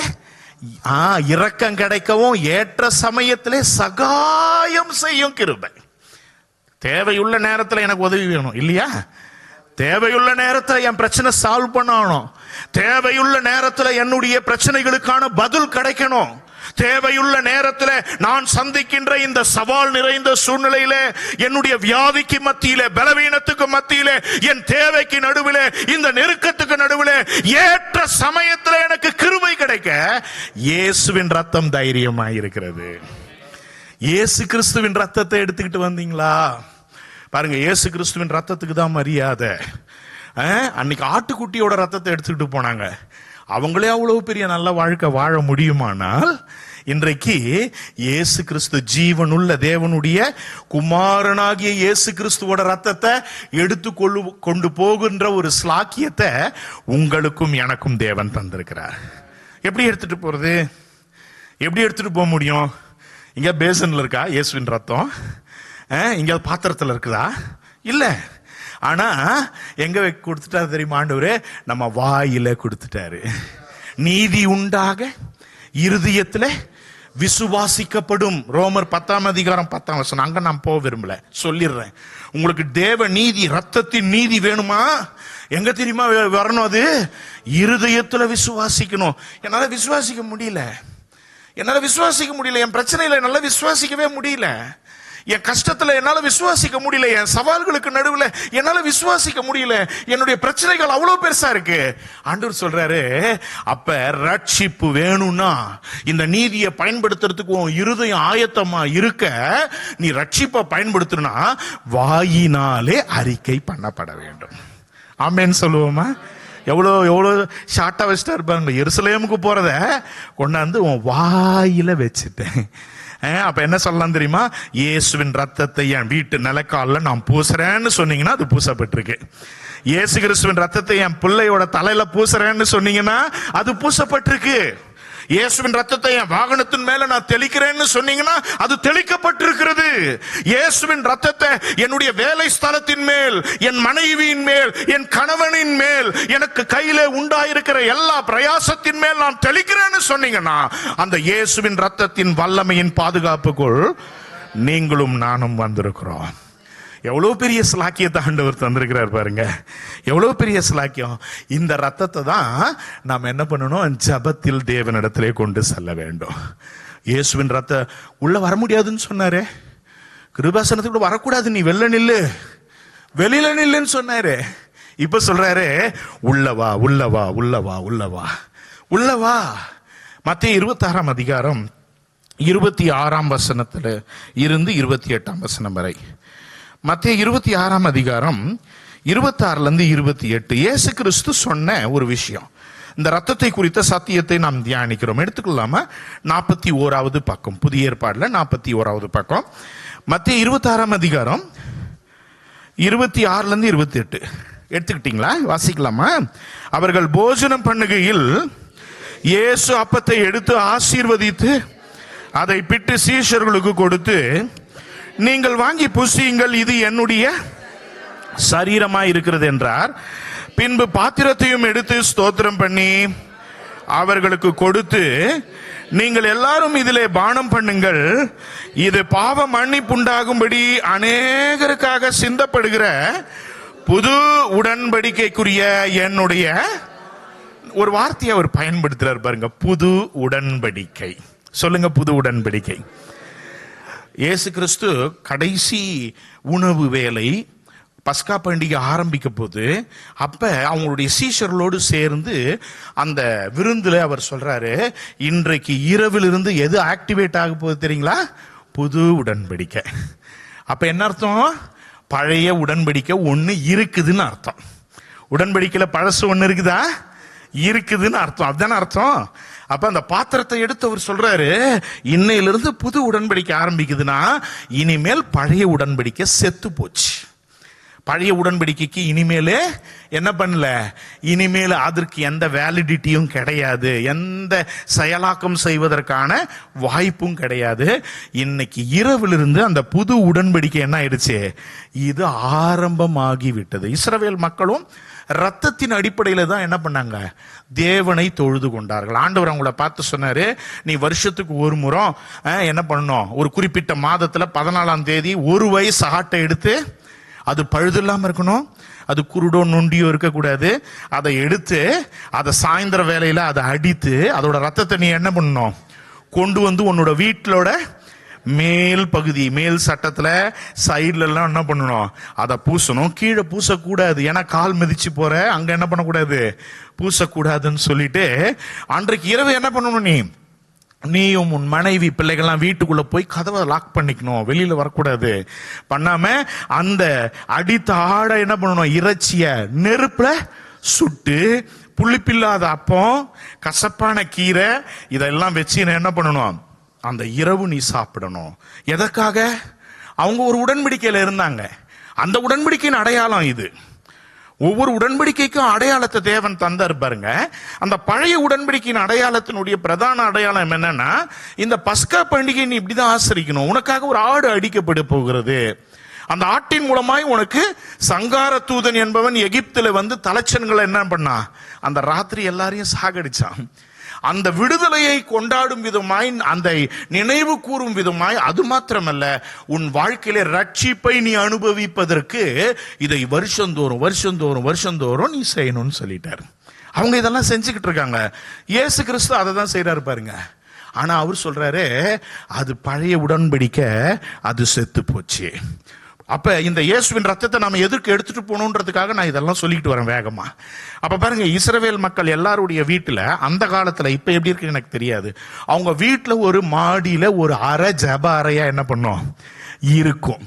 இரக்கம் கிடைக்கவும் ஏற்ற சமயத்திலே சகாயம் செய்யும் கிருபை. தேவையுள்ள நேரத்தில் எனக்கு உதவி வேணும் இல்லையா? தேவையுள்ள நேரத்தில் என் பிரச்சனை சால்வ் பண்ணணும். தேவையுள்ள நேரத்தில் என்னுடைய பிரச்சனைகளுக்கான பதில் கிடைக்கணும். தேவையுள்ள நேரத்தில் நான் சந்திக்கின்ற இந்த சவால் நிறைந்த சூழ்நிலையில, என்னுடைய வியாதிக்கு மத்தியிலே, பலவீனத்துக்கு மத்தியிலே, என் தேவைக்கு நடுவிலே, இந்த நெருக்கத்துக்கு நடுவிலே ஏற்ற சமயத்தில் எனக்கு கிருபை கிடைக்க இயேசுவின் ரத்தம் தைரியமாய் இருக்கிறது. இயேசு கிறிஸ்துவின் ரத்தத்தை எடுத்துக்கிட்டு வந்தீங்களா? பாருங்க, இயேசு கிறிஸ்துவின் ரத்தத்துக்கு தான் மரியாதை. அன்னைக்கு ஆட்டுக்குட்டியோட ரத்தத்தை எடுத்துக்கிட்டு போனாங்க. அவங்களே அவ்வளவு பெரிய நல்ல வாழ்க்கை வாழ முடியுமானால், இன்றைக்கு இயேசு கிறிஸ்து ஜீவனுள்ள தேவனுடைய குமாரனாகிய இயேசு கிறிஸ்துவோட ரத்தத்தை எடுத்து கொண்டு போகின்ற ஒரு ஸ்லாக்கியத்தை உங்களுக்கும் எனக்கும் தேவன் தந்திருக்கிறார். எப்படி எடுத்துட்டு போறது? எப்படி எடுத்துட்டு போக முடியும்? இங்க பேசன்ல இருக்கா இயேசுவின் ரத்தம்? இங்க பாத்திரத்தில் இருக்குதா? இல்ல. ஆனா எங்க கொடுத்துட்டாரு தெரியுமா ஆண்டவரே? நம்ம வாயில கொடுத்துட்டாரு. நீதி உண்டாக இருதயத்துல விசுவாசிக்கப்படும். ரோமர் 10:10. அங்க நான் போக விரும்பல, சொல்லிடுறேன். உங்களுக்கு தேவ நீதி, ரத்தத்தின் நீதி வேணுமா? எங்க தெரியுமா வரணும்? அது இருதயத்துல விசுவாசிக்கணும். என்னால விசுவாசிக்க முடியல. என் பிரச்சனையில என்னால விசுவாசிக்கவே முடியல. என் கஷ்டத்துல என்னால விசுவாசிக்க முடியல. என் சவால்களுக்கு நடுவில் என்னால விசுவாசிக்க முடியல. என்னுடைய பிரச்சனைகள் அவ்வளவு பெருசா இருக்கு. ஆண்டவர் சொல்றாரு, அப்ப ரட்சிப்பு வேணும்னா, இந்த நீதியை பயன்படுத்துறதுக்கு உன் இருதயம் ஆயத்தமா இருக்க, நீ ரட்சிப்பை பயன்படுத்தணும்னா வாயினாலே அறிக்கை பண்ணப்பட வேண்டும். ஆமென் சொல்லுவோமா? எவ்வளோ ஷார்ட்டா வச்சுட்டா இருப்பாங்க. எருசலேமுக்கு போறத கொண்டாந்து உன் வாயில வச்சுட்டேன். அப்ப என்ன சொல்லலாம் தெரியுமா? இயேசுவின் ரத்தத்தை என் வீட்டு நிலக்கால நான் பூசுறேன்னு சொன்னீங்கன்னா அது பூசப்பட்டிருக்கு. இயேசு கிறிஸ்துவின் ரத்தத்தை என் பிள்ளையோட தலையில பூசுறேன்னு சொன்னீங்கன்னா அது பூசப்பட்டிருக்கு. இயேசுவின் ரத்தத்தை என் வாகனத்தின் மேல நான் தெளிக்கிறேன்னு சொன்னீங்கன்னா அது தெளிக்கப்பட்டிருக்கிறது. இயேசுவின் ரத்தத்தை என்னுடைய வேலை ஸ்தலத்தின் மேல், என் மனைவியின் மேல், என் கணவனின் மேல், எனக்கு கையில உண்டாயிருக்கிற எல்லா பிரயாசத்தின் மேல் நான் தெளிக்கிறேன்னு சொன்னீங்கன்னா அந்த இயேசுவின் ரத்தத்தின் வல்லமையின் பாதுகாப்புக்குள் நீங்களும் நானும் வந்திருக்கிறோம். எவ்வளவு பெரிய ஸ்லாக்கியத்தை ஆண்டவர் தந்திருக்கிறார் பாருங்க. எவ்வளவு பெரிய ஸ்லாக்கியம். இந்த ரத்தத்தை தான் நாம் என்ன பண்ணணும்? ஜபத்தில் தேவனிடத்திலே கொண்டு செல்ல வேண்டும். இயேசுவின் ரத்த உள்ள வர முடியாதுன்னு சொன்னாரு. கிருபாசனத்துக்குள்ள வரக்கூடாது, நீ வெளில நில்லுன்னு சொன்னாரு. இப்ப சொல்றாரு, உள்ளவா உள்ளவா உள்ளவா உள்ளவா உள்ளவா. மத்தேயு 26 26 இருந்து 28 வரை. மத்தேயு 26 26 28 இயேசு கிறிஸ்து சொன்ன ஒரு விஷயம். இந்த ரத்தத்தை குறித்த சத்தியத்தை நாம் தியானிக்கிறோம். எடுத்துக்கொள்ளாம 41வது பக்கம், புதிய ஏற்பாடுல 41வது பக்கம், மத்தேயு 26 26 28 எடுத்துக்கிட்டீங்களா? வாசிக்கலாமா? அவர்கள் போஜனம் பண்ணுகையில் இயேசு அப்பத்தை எடுத்து ஆசீர்வதித்து அதை பிட்டு சீஷர்களுக்கு கொடுத்து, நீங்கள் வாங்கி புசியுங்கள், இது என்னுடைய சரீரமாய் இருக்கிறது என்றார். பின்பு பாத்திரத்தையும் எடுத்து ஸ்தோத்திரம் பண்ணி அவர்களுக்கு கொடுத்து, நீங்கள் எல்லாரும் இதிலே பானம் பண்ணுங்கள், இது பாவ மன்னிப்புண்டாகும்படி அநேகருக்காக சிந்தப்படுகிற புது உடன்படிக்கைக்குரிய என்னுடைய. ஒரு வார்த்தையை அவர் பயன்படுத்துறார் பாருங்க, புது உடன்படிக்கை. சொல்லுங்க, புது உடன்படிக்கை. இயேசு கிறிஸ்து கடைசி உணவு வேலை பஸ்கா பண்டிகை ஆரம்பிக்க போது, அப்ப அவங்களுடைய சீஷர்களோடு சேர்ந்து அந்த விருந்துல அவர் சொல்றாரு, இன்றைக்கு இரவிலிருந்து எது ஆக்டிவேட் ஆக போகுது தெரியுங்களா? புது உடன்படிக்கை. அப்ப என்ன அர்த்தம்? பழைய உடன்படிக்கை ஒண்ணு இருக்குதுன்னு அர்த்தம். உடன்படிக்கையில பழசு ஒண்ணு இருக்குதா? இருக்குதுன்னு அர்த்தம். அதுதானே அர்த்தம். அப்ப அந்த பாத்திரத்தை எடுத்து அவர் சொல்றாரு, இன்னையிலிருந்து புது உடன்படிக்கை ஆரம்பிக்குதுன்னா இனிமேல் பழைய உடன்படிக்கை செத்து போச்சு. பழைய உடன்படிக்கைக்கு இனிமேல் என்ன பண்ணல, இனிமேல் அதற்கு எந்த வேலிடிட்டியும் கிடையாது, எந்த செயலாக்கம் செய்வதற்கான வாய்ப்பும் கிடையாது. இன்னைக்கு இரவிலிருந்து அந்த புது உடன்படிக்கை என்ன ஆயிடுச்சு, இது ஆரம்பமாகி விட்டது. இஸ்ரவேல் மக்களும் ரத்தத்தின் அடிப்படையில் தான் என்ன பண்ணாங்க, தேவனை தொழுது கொண்டார்கள். ஆண்டவர் அவங்கள பார்த்து சொன்னாரு, நீ வருஷத்துக்கு ஒரு முறை என்ன பண்ணணும், ஒரு குறிப்பிட்ட மாதத்துல 14ஆம் தேதி ஒரு வயசு ஆட்டை எடுத்து, அது பழுது இல்லாம இருக்கணும், அது குருடோ நொண்டியோ இருக்கக்கூடாது, அதை எடுத்து அதை சாயந்தர வேலையில அதை அடித்து அதோட ரத்தத்தை நீ என்ன பண்ணணும், கொண்டு வந்து உன்னோட வீட்டிலோட மேல் பகுதி, மேல் சட்டத்துல சைட்ல எல்லாம் என்ன பண்ணணும், அதை பூசணும். கீழே பூசக்கூடாது, ஏன்னா கால் மிதிச்சு போற, அங்க என்ன பண்ணக்கூடாது, பூசக்கூடாதுன்னு சொல்லிட்டு அன்றைக்கு இரவு என்ன பண்ணணும், நீயும் உன் மனைவி பிள்ளைகள்லாம் வீட்டுக்குள்ள போய் கதவை லாக் பண்ணிக்கணும், வெளியில வரக்கூடாது. பண்ணாம அந்த அடித்த ஆடை என்ன பண்ணணும், இறைச்சிய நெருப்புல சுட்டு புளிப்பில்லாத அப்பம், கசப்பான கீரை இதெல்லாம் வச்சு என்ன பண்ணணும், அந்த இரவு நீ சாப்பிடணும். எதற்காக? அவங்க ஒரு உடன்படிக்கையில இருந்தாங்க. அந்த உடன்படிக்கையின் அடையாளம் இது. ஒவ்வொரு உடன்படிக்கைக்கும் அடையாளத்தை தேவன் தந்தார் பாருங்க. அந்த பழைய உடன்படிக்கையின் அடையாளத்தினுடைய பிரதான அடையாளம் என்னன்னா, இந்த பஸ்கா பண்டிகை நீ இப்படிதான் ஆசரிக்கணும். உனக்காக ஒரு ஆடு அடிக்கப்பட போகிறது. அந்த ஆட்டின் மூலமாய் உனக்கு சங்கார தூதன் என்பவன் எகிப்துல வந்து தலைச்சன்களை என்ன பண்ணா, அந்த ராத்திரி எல்லாரையும் சாகடிச்சான். அந்த விடுதலையை கொண்டாடும் விதமாய், அந்த நினைவு கூறும் விதமாய், அது மாத்திரமல்ல, உன் வாழ்க்கையில ரட்சிப்பை நீ அனுபவிப்பதற்கு இதை வருஷந்தோறும் நீ செய்யணும்னு சொல்லிட்டார். அவங்க இதெல்லாம் செஞ்சுக்கிட்டு இருக்காங்க. இயேசு கிறிஸ்து அதை தான் செய்யறாரு பாருங்க. ஆனா அவர் சொல்றாரு, அது பழைய உடன்படிக்கை, அது செத்து போச்சு. அப்ப இந்த இயேசுவின் ரத்தத்தை நாம எதற்கு எடுத்துட்டு போகணுன்றதுக்காக நான் இதெல்லாம் சொல்லிட்டு வரேன் வேகமா. அப்ப பாருங்க, இஸ்ரவேல் மக்கள் எல்லாருடைய வீட்டுல அந்த காலத்துல, இப்ப எப்படி இருக்கு எனக்கு தெரியாது, அவங்க வீட்டுல ஒரு மாடியில ஒரு அறை, ஜப அறையா என்ன பண்ணும் இருக்கும்.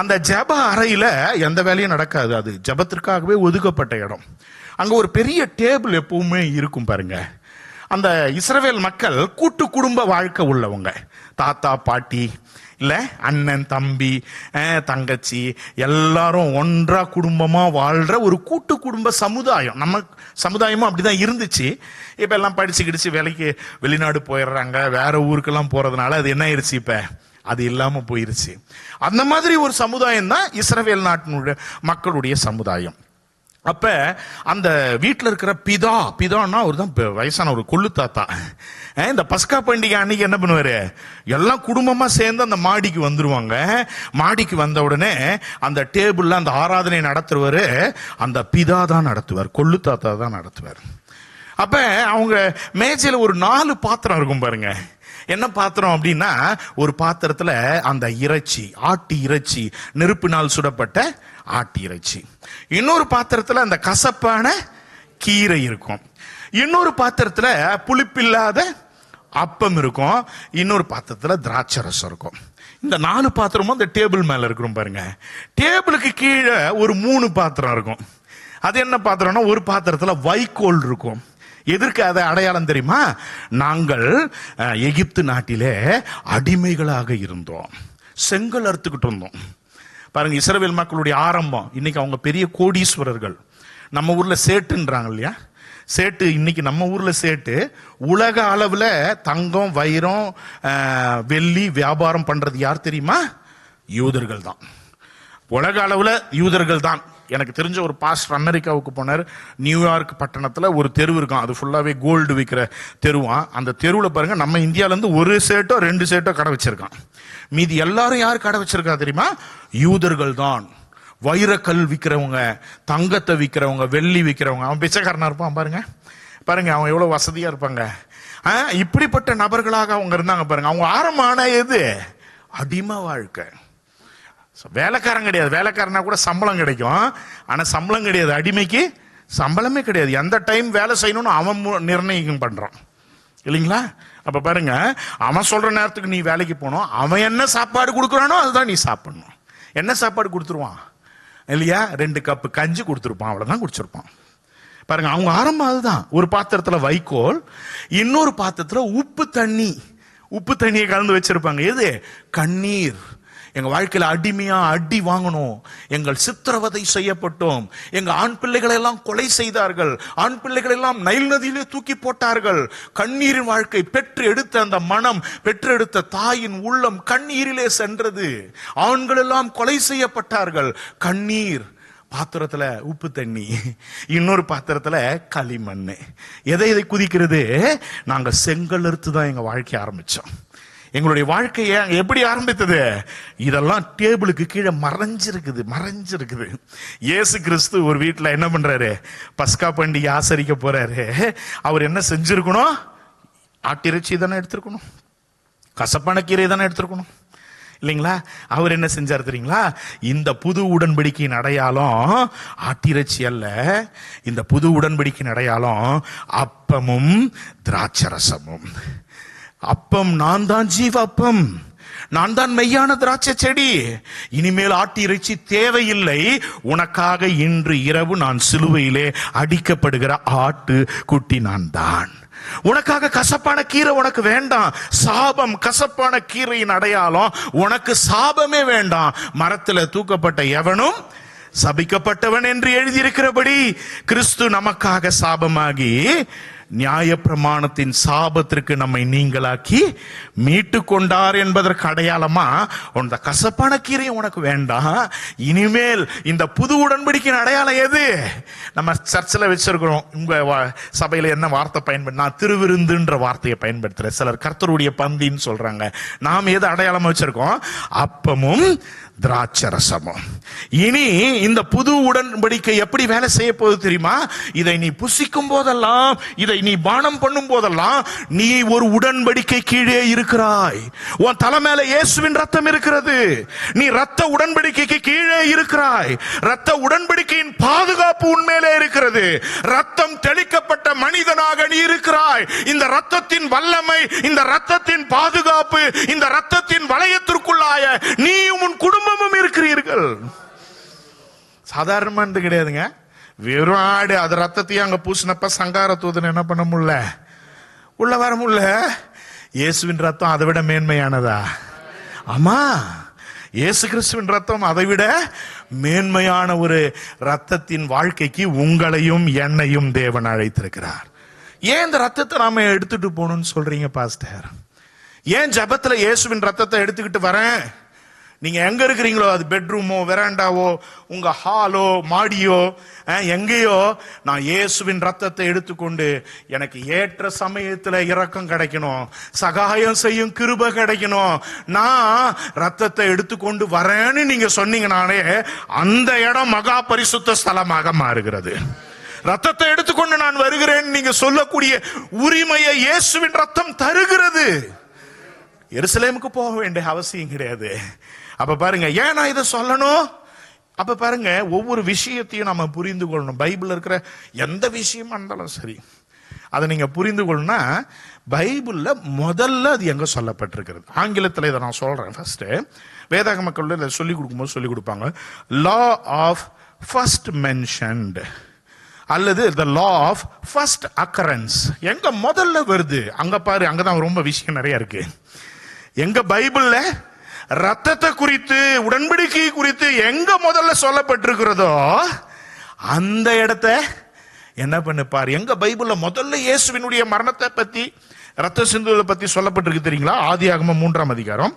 அந்த ஜப அறையில எந்த வேலையும் நடக்காது, அது ஜபத்திற்காகவே ஒதுக்கப்பட்ட இடம். அங்க ஒரு பெரிய டேபிள் எப்பவுமே இருக்கும் பாருங்க. அந்த இஸ்ரவேல் மக்கள் கூட்டு குடும்ப வாழ்க்கை உள்ளவங்க. தாத்தா பாட்டி, இல்ல அண்ணன் தம்பி தங்கச்சி எல்லாரும் ஒன்றா குடும்பமா வாழ்ற ஒரு கூட்டு குடும்ப சமுதாயம். நம்ம சமுதாயமும் அப்படிதான் இருந்துச்சு. இப்ப எல்லாம் படிச்சு கிடிச்சு வேலைக்கு வெளிநாடு போயிடுறாங்க, வேற ஊருக்கெல்லாம் போறதுனால அது என்ன ஆயிருச்சு, இப்ப அது இல்லாம போயிருச்சு. அந்த மாதிரி ஒரு சமுதாயம் தான் இஸ்ரவேல் நாட்டினுடைய மக்களுடைய சமுதாயம். அப்ப அந்த வீட்டில் இருக்கிற பிதான்னா ஒரு தான் வயசான ஒரு கொள்ளு தாத்தா. இந்த பஸ்கா பண்டிகை அன்னைக்கு என்ன பண்ணுவாரு, எல்லாம் குடும்பமா சேர்ந்து அந்த மாடிக்கு வந்துருவாங்க. மாடிக்கு வந்த உடனே அந்த டேபிள்ல அந்த ஆராதனை நடத்துவாரு அந்த பிதா தான் நடத்துவார், கொள்ளு தாத்தா தான் நடத்துவார். அப்ப அவங்க மேஜையில ஒரு 4 பாத்திரம் இருக்கும் பாருங்க. என்ன பாத்திரம் அப்படின்னா, ஒரு பாத்திரத்துல அந்த இறைச்சி, ஆட்டு இறைச்சி, நெருப்பினால் சுடப்பட்ட ஆட்டு இறைச்சி. இன்னொரு பாத்திரத்துல அந்த கசப்பான கீரை இருக்கும். இன்னொரு பாத்திரத்துல புளிப்பில்லாத அப்பம் இருக்கும். இன்னொரு பாத்திரத்துல திராட்சை ரசம் இருக்கும். இந்த 4 பாத்திரமும் அந்த டேபிள் மேல இருக்கிறோம் பாருங்க. டேபிளுக்கு கீழே ஒரு 3 பாத்திரம் இருக்கும். அது என்ன பாத்திரம்னா, ஒரு பாத்திரத்துல வைக்கோல் இருக்கும். எதற்கு அதை அடையாளம் தெரியுமா, நாங்கள் எகிப்து நாட்டிலே அடிமைகளாக இருந்தோம், செங்கல் அறுத்துக்கிட்டு இருந்தோம். பாருங்க, இஸ்ரவேல் மக்களுடைய ஆரம்பம். இன்னைக்கு அவங்க பெரிய கோடீஸ்வரர்கள். நம்ம ஊர்ல சேட்டுன்றாங்க இல்லையா, சேட்டு. இன்னைக்கு நம்ம ஊர்ல சேட்டு உலக அளவுல தங்கம், வைரம், வெள்ளி வியாபாரம் பண்றது யார் தெரியுமா, யூதர்கள் தான். உலக அளவுல யூதர்கள் தான். எனக்கு தெரிஞ்ச ஒரு பாஸ்டர் அமெரிக்காவுக்கு போனார். நியூயார்க் பட்டணத்துல ஒரு தெரு இருக்கும், அது ஃபுல்லாவே கோல்டு விற்கிற தெருவான். அந்த தெருவுல பாருங்க, நம்ம இந்தியால இருந்து ஒரு சேட்டோ 2 சேட்டோ கடை வச்சிருக்கான். மீதி எல்லாரும் யார் கடை வச்சிருக்கா தெரியுமா, யூதர்கள் தான். வைரக்கல் விற்கிறவங்க, தங்கத்தை விற்கிறவங்க, வெள்ளி விற்கிறவங்க. அவன் பிச்சைக்காரனா இருப்பான் பாருங்க. பாருங்க அவன் எவ்வளவு வசதியா இருப்பாங்க. இப்படிப்பட்ட நபர்களாக அவங்க இருந்தாங்க பாருங்க. அவங்க ஆரம்பமான எது, அடிமை வாழ்க்கை. வேலைக்காரன் கிடையாது. வேலைக்காரனா கூட சம்பளம் கிடைக்கும், ஆனா சம்பளம் கிடையாது. அடிமைக்கு சம்பளமே கிடையாது. எந்த டைம் வேலை செய்யணும்னு அவன் நிர்ணயம் பண்றான் இல்லைங்களா. அப்ப பாருங்க, அவன் சொல்ற நேரத்துக்கு நீ வேலைக்கு போகணும். அவன் என்ன சாப்பாடு கொடுக்குறானோ அதுதான் நீ சாப்பிடணும். என்ன சாப்பாடு கொடுத்துருவான் இல்லையா, 2 கப்பு கஞ்சி கொடுத்துருப்பான், அவ்வளவுதான் குடிச்சிருப்பான். பாருங்க, அவங்க ஆரம்பம் அதுதான். ஒரு பாத்திரத்துல வைக்கோல், இன்னொரு பாத்திரத்துல உப்பு தண்ணியை கலந்து வச்சிருப்பாங்க. எது, கண்ணீர். எங்க வாழ்க்கையில அடிமையா அடி வாங்கணும், எங்கள் சித்திரவதை செய்யப்பட்டோம், எங்க ஆண் பிள்ளைகளை எல்லாம் கொலை செய்தார்கள், ஆண் பிள்ளைகளை எல்லாம் நைல் நதியிலே தூக்கி போட்டார்கள். கண்ணீரின் வாழ்க்கை, பெற்று எடுத்த அந்த மனம், பெற்றெடுத்த தாயின் உள்ளம் கண்ணீரிலே சென்றது. ஆண்கள் எல்லாம் கொலை செய்யப்பட்டார்கள். கண்ணீர், பாத்திரத்துல உப்பு தண்ணி, இன்னொரு பாத்திரத்துல களிமண். எதை குதிக்கிறது? நாங்க செங்கல் எடுத்து தான் எங்க வாழ்க்கைய ஆரம்பிச்சோம். எங்களுடைய வாழ்க்கையை எப்படி ஆரம்பித்தது? இதெல்லாம் டேபிளுக்கு கீழே மறைஞ்சிருக்குது. இயேசு கிறிஸ்து ஒரு வீட்டுல என்ன பண்றாரு? பஸ்கா பண்டிகை ஆசரிக்க போறாரு. அவர் என்ன செஞ்சிருக்கணும்? ஆட்டிறைச்சி தானே எடுத்திருக்கணும், கசப்பான கீரை தானே எடுத்திருக்கணும், இல்லைங்களா? அவர் என்ன செஞ்சார் தெரியுங்களா? இந்த புது உடன்படிக்கையின் அடையாளம் ஆட்டிறைச்சி அல்ல. இந்த புது உடன்படிக்கையின் அடையாளம் அப்பமும் திராட்சரசமும். அப்பம் நான் தான் ஜீவ அப்பம், நான் தான் மெய்யான திராட்சை செடி. இனிமேல் ஆட்டு இறைச்சி தேவையில்லை. உனக்காக இன்று இரவு நான் சிலுவையிலே அடிக்கப்படுகிற ஆட்டு குட்டி நான் தான். உனக்காக கசப்பான கீரை உனக்கு வேண்டாம். சாபம், கசப்பான கீரையின் அடையாளம். உனக்கு சாபமே வேண்டாம். மரத்தில் தூக்கப்பட்ட எவனும் சபிக்கப்பட்டவன் என்று எழுதியிருக்கிறபடி கிறிஸ்து நமக்காக சாபமாகி நியாயப்பிரமாணத்தின் சாபத்திற்கு நம்மை நீங்களாக்கி மீட்டு கொண்டார் என்பதற்கு அடையாளமா அந்த கசப்பான கீரை உனக்கு வேண்டாம். இனிமேல் இந்த புது உடன்படிக்கையின் அடையாளம் எது? நம்ம சர்ச்சில் வச்சிருக்கிறோம். உங்க சபையில என்ன வார்த்தை பயன்படுத்த? நான் திருவிருந்துன்ற வார்த்தையை பயன்படுத்துறேன். சிலர் கர்த்தருடைய பந்தின்னு சொல்றாங்க. நாம் எது அடையாளமா வச்சிருக்கோம்? அப்பமும் திராட்சரசமும். இனி இந்த புது உடன்படிக்கை எப்படி வேலை செய்ய போகுது தெரியுமா? இதை நீ புசிக்கும் போதெல்லாம், இதை நீ பானம் பண்ணும் போதெல்லாம் நீ ஒரு உடன்படிக்கை கீழே இருக்கிறாய். உன் தலை மேல இயேசுவின் ரத்தம் இருக்கிறது. நீ ரத்த உடன்படிக்கைக்கு கீழே இருக்கிறாய். ரத்த உடன்படிக்கையின் பாதுகாப்பு உன்மேலே இருக்கிறது. ரத்தம் தெளிக்கப்பட்ட மனிதனாக நீ இருக்கிறாய். இந்த ரத்தத்தின் வல்லமை, இந்த ரத்தத்தின் பாதுகாப்பு, இந்த ரத்தத்தின் வளையத்திற்குள்ளாய நீயும் உன் குடும்பமும் இருக்கிறீர்கள். சாதாரணமானது கிடையாதுங்க. வெறும் ஆடு, அது ரத்தத்தையும் அங்க பூசினப்ப சங்கார தூதன் என்ன பண்ண முடியல, உள்ள வர முடியல. இயேசுவின் ரத்தம் அதை விட மேன்மையானதா? ஆமா, இயேசு கிறிஸ்துவின் ரத்தம் அதை விட மேன்மையான ஒரு ரத்தத்தின் வாழ்க்கைக்கு உங்களையும் என்னையும் தேவன் அழைத்திருக்கிறார். ஏன் இந்த ரத்தத்தை நாம எடுத்துட்டு போகணும்னு சொல்றீங்க பாஸ்டர்? ஏன் ஜபத்துல இயேசுவின் ரத்தத்தை எடுத்துக்கிட்டு வரேன்? நீங்க எங்க இருக்கிறீங்களோ, அது பெட்ரூமோ, வெராண்டாவோ, உங்க ஹாலோ, மாடியோ, எங்கேயோ, நான் இயேசுவின் ரத்தத்தை எடுத்துக்கொண்டு எனக்கு ஏற்ற சமயத்துல இரக்கம் கிடைக்கணும், சகாயம் செய்யும் கிருபை கிடைக்கணும், நான் ரத்தத்தை எடுத்துக்கொண்டு வரேன்னு நீங்க சொன்னீங்கனாலே அந்த இடம் மகா பரிசுத்த ஸ்தலமாக மாறுகிறது. ரத்தத்தை எடுத்துக்கொண்டு நான் வருகிறேன் நீங்க சொல்லக்கூடிய உரிமையை இயேசுவின் ரத்தம் தருகிறது. எருசலேமுக்கு போக வேண்டிய அவசியம் கிடையாது. அப்ப பாருங்க, ஏன் நான் இதை சொல்லணும்? அப்ப பாருங்க, ஒவ்வொரு விஷயத்தையும் நம்ம புரிந்து கொள்ளணும். பைபிள்ல இருக்கிற எந்த விஷயமா இருந்தாலும் சரி, அதை நீங்க புரிந்து கொள்ளணும்னா பைபிள்ல முதல்ல அது எங்க சொல்லப்பட்டிருக்கிறது. ஆங்கிலத்தில் இதை நான் சொல்றேன். ஃபர்ஸ்ட் வேதாகம மக்கள் சொல்லிக் கொடுக்கும்போது சொல்லிக் கொடுப்பாங்க, லா ஆஃப் ஃபர்ஸ்ட் மென்ஷன்ட் அல்லது த லா ஆஃப் ஃபர்ஸ்ட் அக்கரன்ஸ். எங்க முதல்ல வருது அங்க பாரு, அங்கதான் ரொம்ப விஷயம் நிறைய இருக்கு. எங்க பைபிள்ல ரத்தத்தை குறித்து, உடன்படிக்கை குறித்து எங்க முதல்ல சொல்லப்பட்டிருக்கிறதோ அந்த இடத்த என்ன பண்ணு பாரு. எங்க பைபிள்ல முதல்ல இயேசுவினுடைய மரணத்தை பத்தி, ரத்த சிந்துவை பத்தி சொல்லப்பட்டிருக்கு தெரியுங்களா? ஆதியாகமம் 3ஆம் அதிகாரம்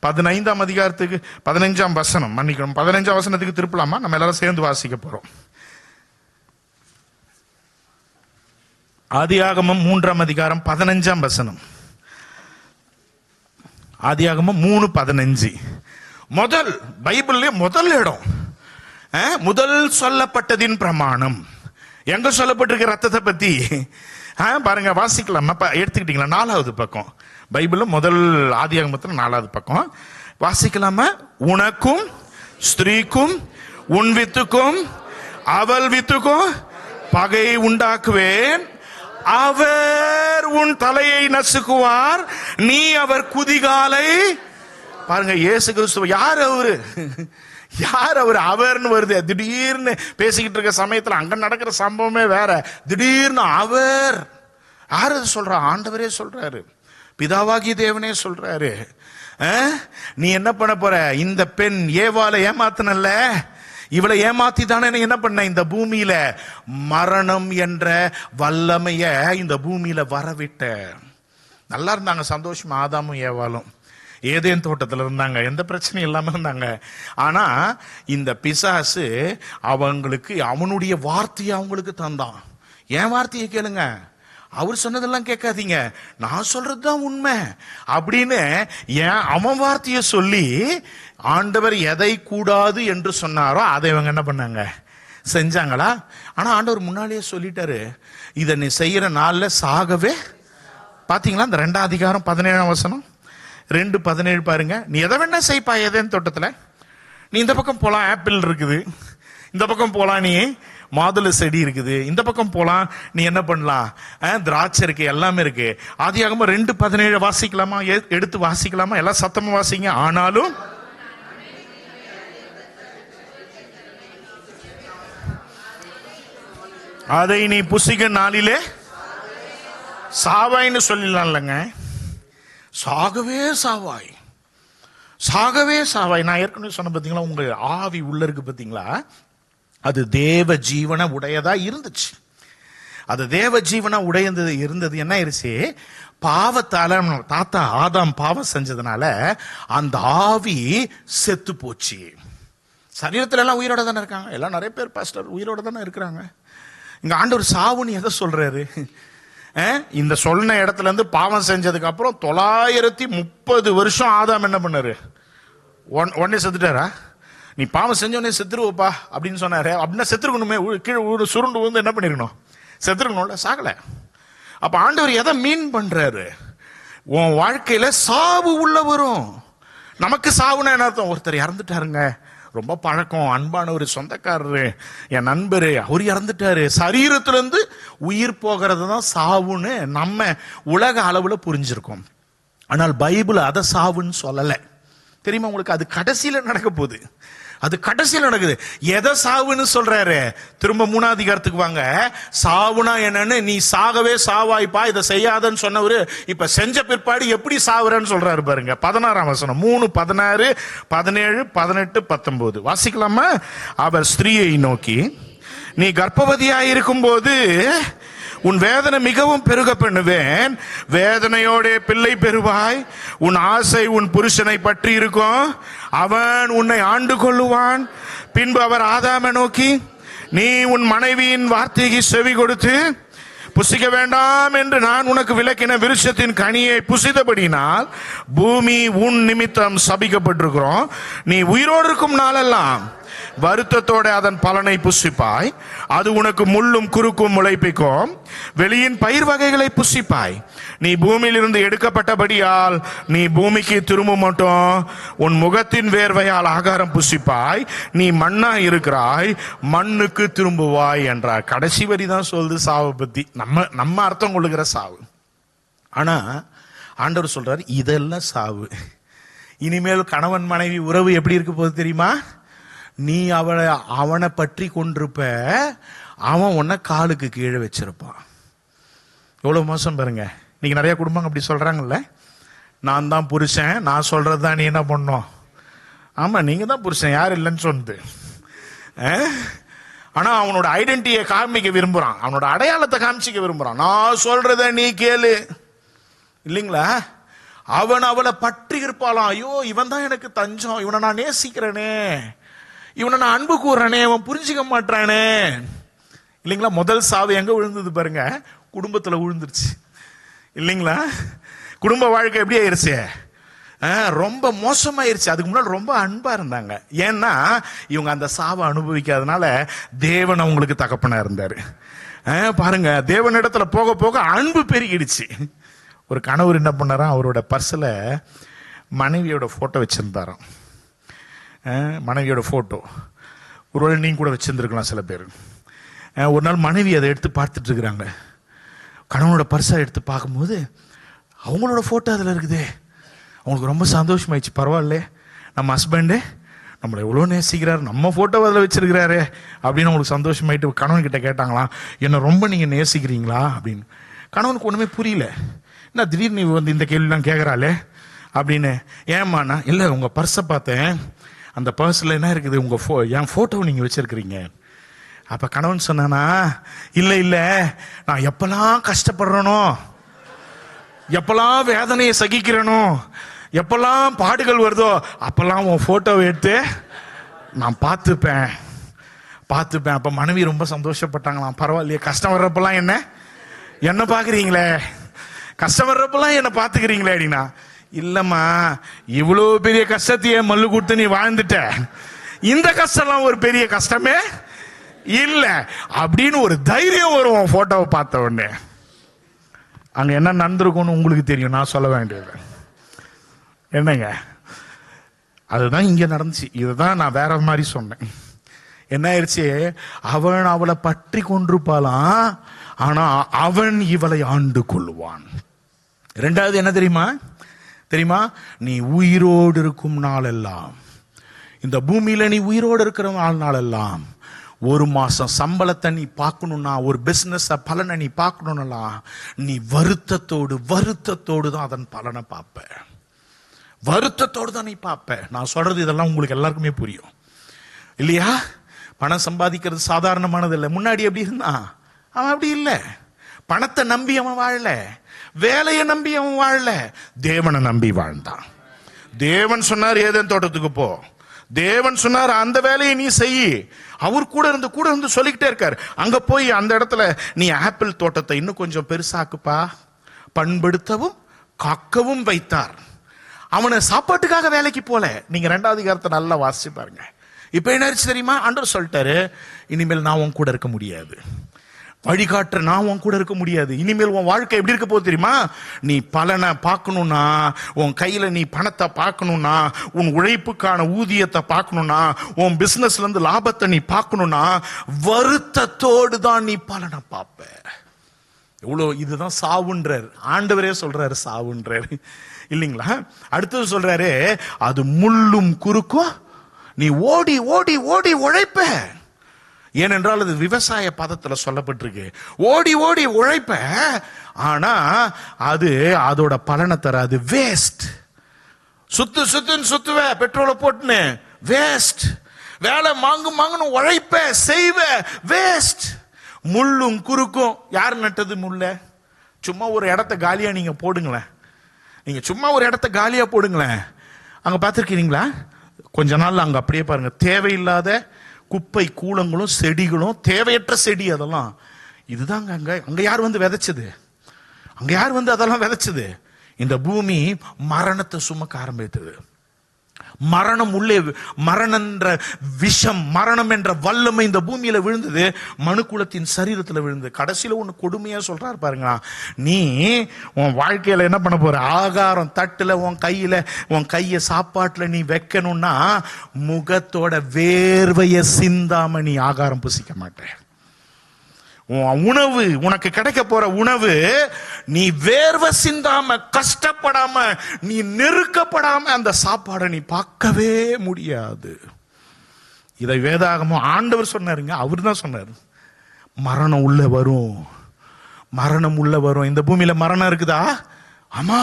15ஆம் அதிகாரத்துக்கு 15ஆம் வசனம், மன்னிக்கணும் 15ஆம் வசனத்துக்கு திருப்பலாமா? நம்ம எல்லாரும் சேர்ந்து வாசிக்க போறோம். ஆதியாகமம் 3ஆம் அதிகாரம் 15ஆம் வசனம். ஆதியாகமம் 3:15. முதல் பைபிள்ல முதல் இடம், முதல் சொல்லப்பட்டதின் பிரமாணம் எங்க சொல்லப்பட்டிருக்க ரத்தத்தை பத்தி பாருங்க, வாசிக்கலாம். எடுத்துக்கிட்டீங்களா? 4வது பக்கம் பைபிள்ல முதல் ஆதியாகமத்துல 4வது பக்கம் வாசிக்கலாமா? உனக்கும் ஸ்திரீக்கும் உன் வித்துக்கும் அவள் வித்துக்கும் பகையை உண்டாக்குவேன், அவர் உன் தலையை நசுக்குவார், நீ அவர் குதிகாலை. பாருங்க, இயேசு கிறிஸ்து யார்? அவரு யார்? அவர் அவர்னு வருது. திடீர்னு பேசிக்கிட்டு இருக்க சமயத்துல அங்க நடக்கிற சம்பவமே வேற. திடீர்னு அவர் யாரு சொல்றா? ஆண்டவரே சொல்றாரு, பிதாவாகிய தேவனே சொல்றாரு. நீ என்ன பண்ண போற? இந்த பெண் ஏவாளை ஏமாத்தினல்ல, இவளை ஏமாத்தி தானே என்ன பண்ண? இந்த பூமியில மரணம் என்ற வல்லமைய இந்த பூமியில வரவிட்ட. நல்லா இருந்தாங்க, சந்தோஷமா ஆதாமும் ஏவாளும் ஏதேன் தோட்டத்தில் இருந்தாங்க, எந்த பிரச்சனையும் இல்லாம இருந்தாங்க. ஆனா இந்த பிசாசு அவங்களுக்கு அவனுடைய வார்த்தையை அவங்களுக்கு தந்தான். என் வார்த்தையை கேளுங்க, அவர் சொன்னதெல்லாம் கேட்காதீங்க, நான் சொல்றதுதான் உண்மை அப்படின்னு அவன் வார்த்தையை சொல்லி ஆண்டவர் எதை கூடாது என்று சொன்னாரோ அதை இவங்க என்ன பண்ணாங்க? செஞ்சாங்களா? ஆனா ஆண்டவர் முன்னாலேயே சொல்லிட்டாரு, இதை நீ செய்யற நாள்ல சாகவே. பாத்தீங்களா இந்த 2 அதிகாரம் 17 வசனம் 2:17 பாருங்க. நீ எதை வேணா செய்ப்பா ஏதேன் தோட்டத்துல. நீ இந்த பக்கம் போலாம், ஆப்பிள் இருக்குது, இந்த பக்கம் போலாம், நீ மாதுளை செடி இருக்குது, இந்த பக்கம் போலாம், நீ என்ன பண்ணலாம், திராட்சை இருக்கு, எல்லாமே இருக்கு. ஆதியாகமம் 2:17 வாசிக்கலாமா? எடுத்து வாசிக்கலாமா? எல்லாம் சத்தமா வாசிங்க. ஆனாலும் அதை நீ புசிக்க நாளிலே சாவாய்ன்னு சொல்லிடலாம் இல்லைங்க. சாகவே சாவாய், சாகவே சாவாய். நான் ஏற்கனவே சொன்ன பார்த்தீங்களா, உங்க ஆவி உள்ள இருக்கு பார்த்தீங்களா, அது தேவ ஜீவன உடையதா இருந்துச்சு. அது தேவ ஜீவன உடையது இருந்தது. என்ன ஆயிருச்சு? பாவத்தால தாத்தா ஆதாம் பாவம் செஞ்சதுனால அந்த ஆவி செத்து போச்சு. சரீரத்துல எல்லாம் உயிரோட தானே இருக்காங்க, எல்லாம் நிறைய பேர் பாஸ்டர் உயிரோட தானே இருக்கிறாங்க. இங்க ஆண்டவர் சாவுன்னு எதை சொல்றாரு? இந்த சொன்ன இடத்துல இருந்து பாவம் செஞ்சதுக்கு அப்புறம் 930 வருஷம் ஆதாம் என்ன பண்ணாரு? உடனே செத்துட்டாரா? நீ பாவம் செஞ்சோடனே செத்துருவப்பா அப்படின்னு சொன்னாரு. அப்படின்னா செத்துருக்கணுமே, கீழே சுருண்டு வந்து என்ன பண்ணிருக்கணும்? செத்துருக்கணும்ல, சாகல. அப்ப ஆண்டவர் எதை மீன் பண்றாரு? உன் வாழ்க்கையில சாவு உள்ள வரும். நமக்கு சாவுனா என்ன அர்த்தம்? ஒருத்தர் இறந்துட்டாருங்க, ரொம்ப பழக்கம், அன்பான ஒரு சொந்தக்காரரு, என் நண்பரு, அவர் இறந்துட்டாரு. சரீரத்துல இருந்து உயிர் போகிறது தான் சாவுன்னு நம்ம உலக அளவுல புரிஞ்சிருக்கோம். ஆனால் பைபிள் அதை சாவுன்னு சொல்லலை. தெரியுமா உங்களுக்கு? அது கடைசியில நடக்க போகுது. அது கடைசியில் நடக்குது. எதை சாவுன்னு சொல்றாரு? திரும்ப 3ஆம் அதிகாரத்துக்கு வாங்க. சாவுனா என்னன்னு, நீ சாகவே சாவாய்ப்பா, இதை செய்யாதன்னு சொன்னவரு இப்ப செஞ்ச பிற்பாடு எப்படி சாவுறன்னு சொல்றாரு பாருங்க. 16ஆம் வசனம் 3, 16, 17, 18, 19 வாசிக்கலாமா? அவர் ஸ்திரீயை நோக்கி, நீ கர்ப்பவதியாய் இருக்கும் போது உன் வேதனை மிகவும் பெருக பண்ணுவேன், வேதனையோட பிள்ளை பெறுவாய், உன் ஆசை உன் புருஷனை பற்றி இருக்கும், அவன் உன்னை ஆண்டு கொள்ளுவான். பின்பு அவர் ஆதாமை நோக்கி, நீ உன் மனைவியின் வார்த்தைக்கு செவி கொடுத்து புசிக்க வேண்டாம் என்று நான் உனக்கு விலக்கின விருட்சத்தின் கனியை புசித்தபடினால் பூமி உன் நிமித்தம் சபிக்கப்பட்டிருக்கிறோம். நீ உயிரோடு இருக்கும் நாளெல்லாம் வருத்தத்தோட அதன் பலனை புசிப்பாய், அது உனக்கு முள்ளும் குறுக்கும் முளைப்பிக்கும். வெளியின் பயிர் வகைகளை புசிப்பாய். நீ பூமியில் இருந்து எடுக்கப்பட்டபடியால் நீ பூமிக்கு திரும்ப மாட்டோம். உன் முகத்தின் வேர்வையால் ஆகாரம் புசிப்பாய், நீ மண்ணா இருக்கிறாய், மண்ணுக்கு திரும்புவாய் என்றார். கடைசி வரி தான் சொல்லுது சாவை பத்தி, நம்ம அர்த்தம் கொள்ளுகிற சாவு. ஆனா ஆண்டவர் சொல்றாரு, இதெல்லாம் சாவு. இனிமேல் கணவன் மனைவி உறவு எப்படி இருக்க போகுது தெரியுமா? நீ அவனை பற்றி கொண்டிருப்ப, அவன் உன்னை காலுக்கு கீழே வச்சிருப்பான். எவ்வளவு மோசம் பாருங்க. இன்னைக்கு நிறைய குடும்பங்கள் அப்படி சொல்றாங்கல்ல, நான் தான் புருஷன், நான் சொல்றதுதான் நீ என்ன பண்ணும். ஆமா, நீங்க தான் புருஷன், யார் இல்லைன்னு சொன்னது. ஆனா அவனோட ஐடென்டிட்டியை காமிக்க விரும்புறான், அவனோட அடையாளத்தை காமிச்சிக்க விரும்புறான். நான் சொல்றத நீ கேளு இல்லைங்களா? அவன் அவளை பற்றி இருப்பாளாம். ஐயோ, இவன் தான் எனக்கு தஞ்சம், இவனை நான் நேசிக்கிறேனே, இவனை நான் அன்பு கூறுறேனே, அவன் புரிஞ்சிக்க மாட்டானே இல்லைங்களா? முதல் சாவு எங்க விழுந்தது பாருங்க? குடும்பத்துல விழுந்துருச்சு இல்லைங்களா? குடும்ப வாழ்க்கை எப்படி ஆயிருச்சு? ரொம்ப மோசமாயிருச்சு. அதுக்கு முன்னாடி ரொம்ப அன்பா இருந்தாங்க. ஏன்னா இவங்க அந்த சாவை அனுபவிக்காதனால தேவன் அவங்களுக்கு தகப்பனா இருந்தாரு. பாருங்க, தேவனிடத்துல போக போக அன்பு பெருகிடுச்சு. ஒரு கணவர் என்ன பண்ணாரா, அவரோட பர்ஸ்ல மனைவியோட போட்டோ வச்சிருந்தாராம். மனைவியோட போட்டோ ஒருவேளை நீங்க கூட வச்சிருந்துருக்கலாம் சில பேர். ஒரு நாள் மனைவி அதை எடுத்து பார்த்துட்டு இருக்கிறாங்க. கணவனோட பர்ஸை எடுத்து பார்க்கும்போது அவங்களோட போட்டோ அதில் இருக்குதே. அவங்களுக்கு ரொம்ப சந்தோஷமாயிடுச்சு. பரவாயில்ல, நம்ம ஹஸ்பண்டு நம்மளை எவ்வளோ நேசிக்கிறாரு, நம்ம போட்டோ அதில் வச்சிருக்கிறாரு அப்படின்னு அவங்களுக்கு சந்தோஷமாயிட்டு கணவன் கிட்ட கேட்டாங்களாம், என்ன ரொம்ப நீங்க நேசிக்கிறீங்களா அப்படின்னு. கணவனுக்கு ஒண்ணுமே புரியல. என்ன திடீர்னு வந்து இந்த கேள்விலாம் கேட்கறாளே அப்படின்னு. ஏம்மாண்ணா? இல்லை, உங்கள் பர்ஸை பார்த்தேன், அந்த பர்ஸில் என்ன இருக்குது, என் ஃபோட்டோ நீங்கள் வச்சுருக்கிறீங்க. அப்போ கணவன் சொன்னானா, இல்லை இல்லை, நான் எப்பெல்லாம் கஷ்டப்படுறேனோ, எப்பெல்லாம் வேதனையை சகிக்கிறேனோ, எப்பெல்லாம் பாடுகள் வருதோ, அப்பெல்லாம் உன் ஃபோட்டோவை எடுத்து நான் பார்த்துப்பேன். அப்போ மனைவி ரொம்ப சந்தோஷப்பட்டாங்களாம். பரவாயில்லையே, கஷ்டம் வர்றப்பெல்லாம் என்ன பார்க்குறீங்களே, கஷ்டம் வர்றப்பெல்லாம் என்ன பார்த்துக்கிறீங்களே அப்படின்னா. இல்லைம்மா, இவ்வளோ பெரிய கஷ்டத்தையே மல்லு கொடுத்து நீ வாழ்ந்துட்ட, இந்த கஷ்டம்லாம் ஒரு பெரிய கஷ்டமே இல்லை அப்படின்னு ஒரு தைரியம் வரும் போட்டோவை பார்த்த உடனே. அங்கே என்ன நடந்திருக்கும்னு உங்களுக்கு தெரியும், நான் சொல்ல வேண்டியது என்னங்க. அதுதான் இங்கே நடந்துச்சு. இதுதான் நான் வேற மாதிரி சொன்னேன். என்ன ஆயிடுச்சு, அவன் அவளை பற்றி கொண்டிருப்பாளாம், ஆனா அவன் இவளை ஆண்டு கொள்ளுவான். ரெண்டாவது என்ன தெரியுமா, நீ உயிரோடு இருக்கும் நாளெல்லாம், இந்த பூமியில நீ உயிரோடு இருக்கிற நாளெல்லாம், ஒரு மாசம் சம்பளத்தை நீ பார்க்கணும்னா, ஒரு பிசினஸ் பலனை நீ பார்க்கணும்னா, நீ வருத்தத்தோடு தான் அதன் பலனை பார்ப்ப. வருத்தத்தோடு தான் நீ பார்ப்ப. நான் சொல்றது இதெல்லாம் உங்களுக்கு எல்லாருக்குமே புரியும் இல்லையா? பணம் சம்பாதிக்கிறது சாதாரணமானது இல்லை. முன்னாடி எப்படி இருந்தான் அவன்? அப்படி இல்லை. பணத்தை நம்பி அவன் வாழல, வேலையை நம்பி அவன் வாழல, தேவனை நம்பி வாழ்ந்தான். தேவன் சொன்னார் ஏதேன் தோட்டத்துக்கு போ, தேவன் சொன்னார் அந்த வேலையை நீ செய். அவர் கூட இருந்து சொல்லிக்கிட்டே இருக்காரு. அங்க போய் அந்த இடத்துல நீ ஆப்பிள் தோட்டத்தை இன்னும் கொஞ்சம் பெருசாக்குப்பா, பண்படுத்தவும் காக்கவும் வைத்தார். அவனை சாப்பாட்டுக்காக வேலைக்கு போல. நீங்க 2வது அதிகாரத்தை நல்லா வாசிச்சு பாருங்க. இப்ப என்ன தெரியுமா, ஆண்டவர் சொல்லிட்டாரு, இனிமேல் நான் உன் கூட இருக்க முடியாது, வழிகாட்டுற நான் உன் கூட இருக்க முடியாது. இனிமேல் உன் வாழ்க்கை எப்படி இருக்க போகுது தெரியுமா? நீ பலனை பார்க்கணும்னா, உன் கையில நீ பணத்தை பார்க்கணும்னா, உன் உழைப்புக்கான ஊதியத்தை பார்க்கணும்னா, உன் பிசினஸ்ல இருந்து லாபத்தை நீ பார்க்கணும்னா, வருத்தத்தோடு தான் நீ பலனை பார்ப்ப. எவ்வளோ, இதுதான் சாவுன்றார் ஆண்டவரே, சொல்றாரு சாவுன்றாரு இல்லைங்களா? அடுத்தது சொல்றாரு, அது முள்ளும் குறுக்கும் நீ ஓடி ஓடி ஓடி உழைப்ப. ஏனென்றால் அது விவசாய பதத்துல சொல்லப்பட்டிருக்கு. ஓடி ஓடி உழைப்ப, ஆனா அது அதோட பலனை தராது. வேஸ்ட். சுத்துவ பெட்ரோலை போட்டுன்னு வேஸ்ட். வேலை மாங்கன்னு உழைப்ப செய்வ, வேஸ்ட். முள்ளும் குறுக்கும். யார் நட்டது முள்ள? சும்மா ஒரு இடத்த காலியா நீங்க போடுங்களேன். நீங்க சும்மா ஒரு இடத்த காலியா போடுங்களேன். அங்க பார்த்துருக்கீங்களா? கொஞ்ச நாள் அங்க அப்படியே பாருங்க, தேவையில்லாத குப்பை கூலங்களும் செடிகளும், தேவையற்ற செடி அதெல்லாம். இதுதாங்க அங்க யார் வந்து விதைச்சது? அங்க யார் வந்து அதெல்லாம் விதைச்சது? இந்த பூமி மரணத்தை சுமக்க ஆரம்பித்தது. மரணம் உள்ளே, மரணம் என்ற விஷம், மரணம் என்ற வல்லமை இந்த பூமியில விழுந்தது, மனுக்குலத்தின் சரீரத்தில் விழுந்தது. கடைசியில ஒண்ணு கொடுமையா சொல்றாரு பாருங்களா, நீ உன் வாழ்க்கையில என்ன பண்ண போற? ஆகாரம் தட்டுல உன் கைய சாப்பாட்டுல நீ வைக்கணும்னா, முகத்தோட வேர்வைய சிந்தாம நீ ஆகாரம் புசிக்க மாட்டேன். உணவு, உனக்கு கிடைக்க போற உணவு, நீ வேர்வை சிந்தாம, கஷ்டப்படாம, நீ நெருக்கப்படாம அந்த சாப்பாடை நீ பார்க்கவே முடியாது. இதை வேதாகமம் ஆண்டவர் சொன்னாருங்க. அவர் தான் சொன்னார், மரணம் உள்ள வரும், மரணம் உள்ள வரும். இந்த பூமியில மரணம் இருக்குதா? ஆமா.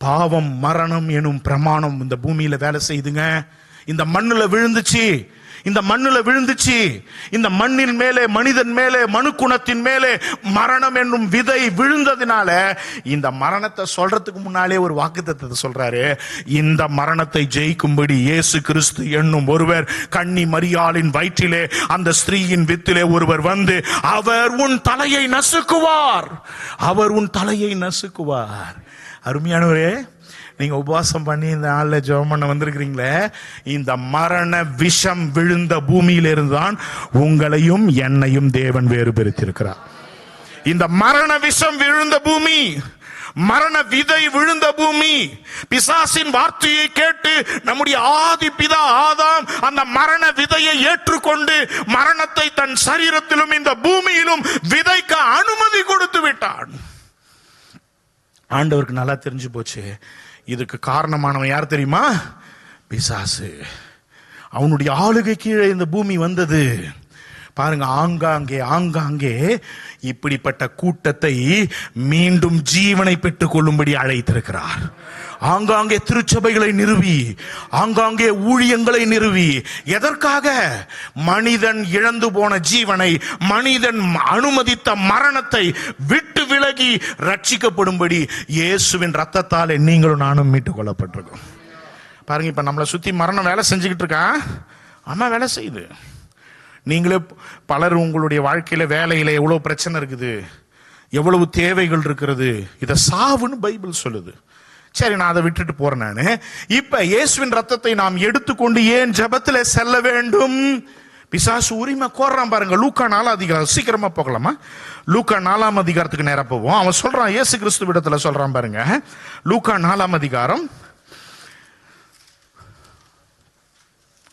பாவம் மரணம் எனும் பிரமாணம் இந்த பூமியில வேலை செய்துங்க. இந்த மண்ணுல விழுந்துச்சு, இந்த மண்ணின் மேலே, மனிதன் மேலே, மனுக்குணத்தின் மேலே மரணம் என்னும் விதை விழுந்ததினால, இந்த மரணத்தை சொல்றதுக்கு முன்னாலே ஒரு வாக்குத்தத்தத்தை சொல்றாரு. இந்த மரணத்தை ஜெயிக்கும்படி இயேசு கிறிஸ்து என்னும் ஒருவர் கன்னி மரியாளின் வயிற்றிலே, அந்த ஸ்திரீயின் வித்திலே ஒருவர் வந்து, அவர் உன் தலையை நசுக்குவார், அவர் உன் தலையை நசுக்குவார். அருமையானவரே, நீங்க உபவாசம் பண்ணி இந்த நாள்ல ஜெபம் பண்ண வந்திருக்கிறீங்களே, இந்த மரண விஷம் விழுந்த பூமியில இருந்துதான் உங்களையும் என்னையும் தேவன் வேறு பிரித்திருக்கிறார். இந்த மரண விஷம் விழுந்த பூமி, மரண விதை விழுந்த பூமி, பிசாசின் வார்த்தையை கேட்டு நம்முடைய ஆதி பிதா ஆதாம் அந்த மரண விதையை ஏற்றுக்கொண்டு மரணத்தை தன் சரீரத்திலும் இந்த பூமியிலும் விதைக்க அனுமதி கொடுத்து விட்டான். ஆண்டவருக்கு நல்லா தெரிஞ்சு போச்சு, இதுக்கு காரணமானவன் யார் தெரியுமா? பிசாசு. அவனுடைய ஆளுகை கீழே இந்த பூமி வந்தது. பாருங்க, ஆங்காங்கே இப்படிப்பட்ட கூட்டத்தை மீண்டும் ஜீவனை பெற்றுக் கொள்ளும்படி அழைத்திருக்கிறார். ஆங்காங்கே திருச்சபைகளை நிறுவி, ஆங்காங்கே ஊழியங்களை நிறுவி, எதற்காக? மனிதன் இழந்து போன ஜீவனை, மனிதன் அனுமதித்த மரணத்தை விட்டு விலகி ரட்சிக்கப்படும்படி இயேசுவின் ரத்தத்தால் நீங்களும் நானும் மீட்டுக் கொள்ளப்பட்டிருக்கோம். பாருங்க, இப்ப நம்மளை சுத்தி மரணம் வேலை செஞ்சுக்கிட்டு இருக்கா. ஆமா, வேலை செய்யுது. நீங்களே பலர் உங்களுடைய வாழ்க்கையில வேலையில எவ்வளவு பிரச்சனை இருக்குது, எவ்வளவு தேவைகள் இருக்கிறது. இத சாவுன்னு பைபிள் சொல்லுது. சரி, நான் அதை விட்டுட்டு போறேன். நானு இப்ப இயேசுவின் ரத்தத்தை நாம் எடுத்துக்கொண்டு ஏன் ஜெபத்துல செல்ல வேண்டும்? பிசாசு உரிமை கோர்றான் பாருங்க. லூக்கா 4 அதிகாரம், சீக்கிரமா போகலாமா? லூக்கா 4 அதிகாரத்துக்கு நேரா போவோம். அவன் சொல்றான், இயேசு கிறிஸ்து இடத்துல சொல்றான் பாருங்க. லூக்கா 4 அதிகாரம்,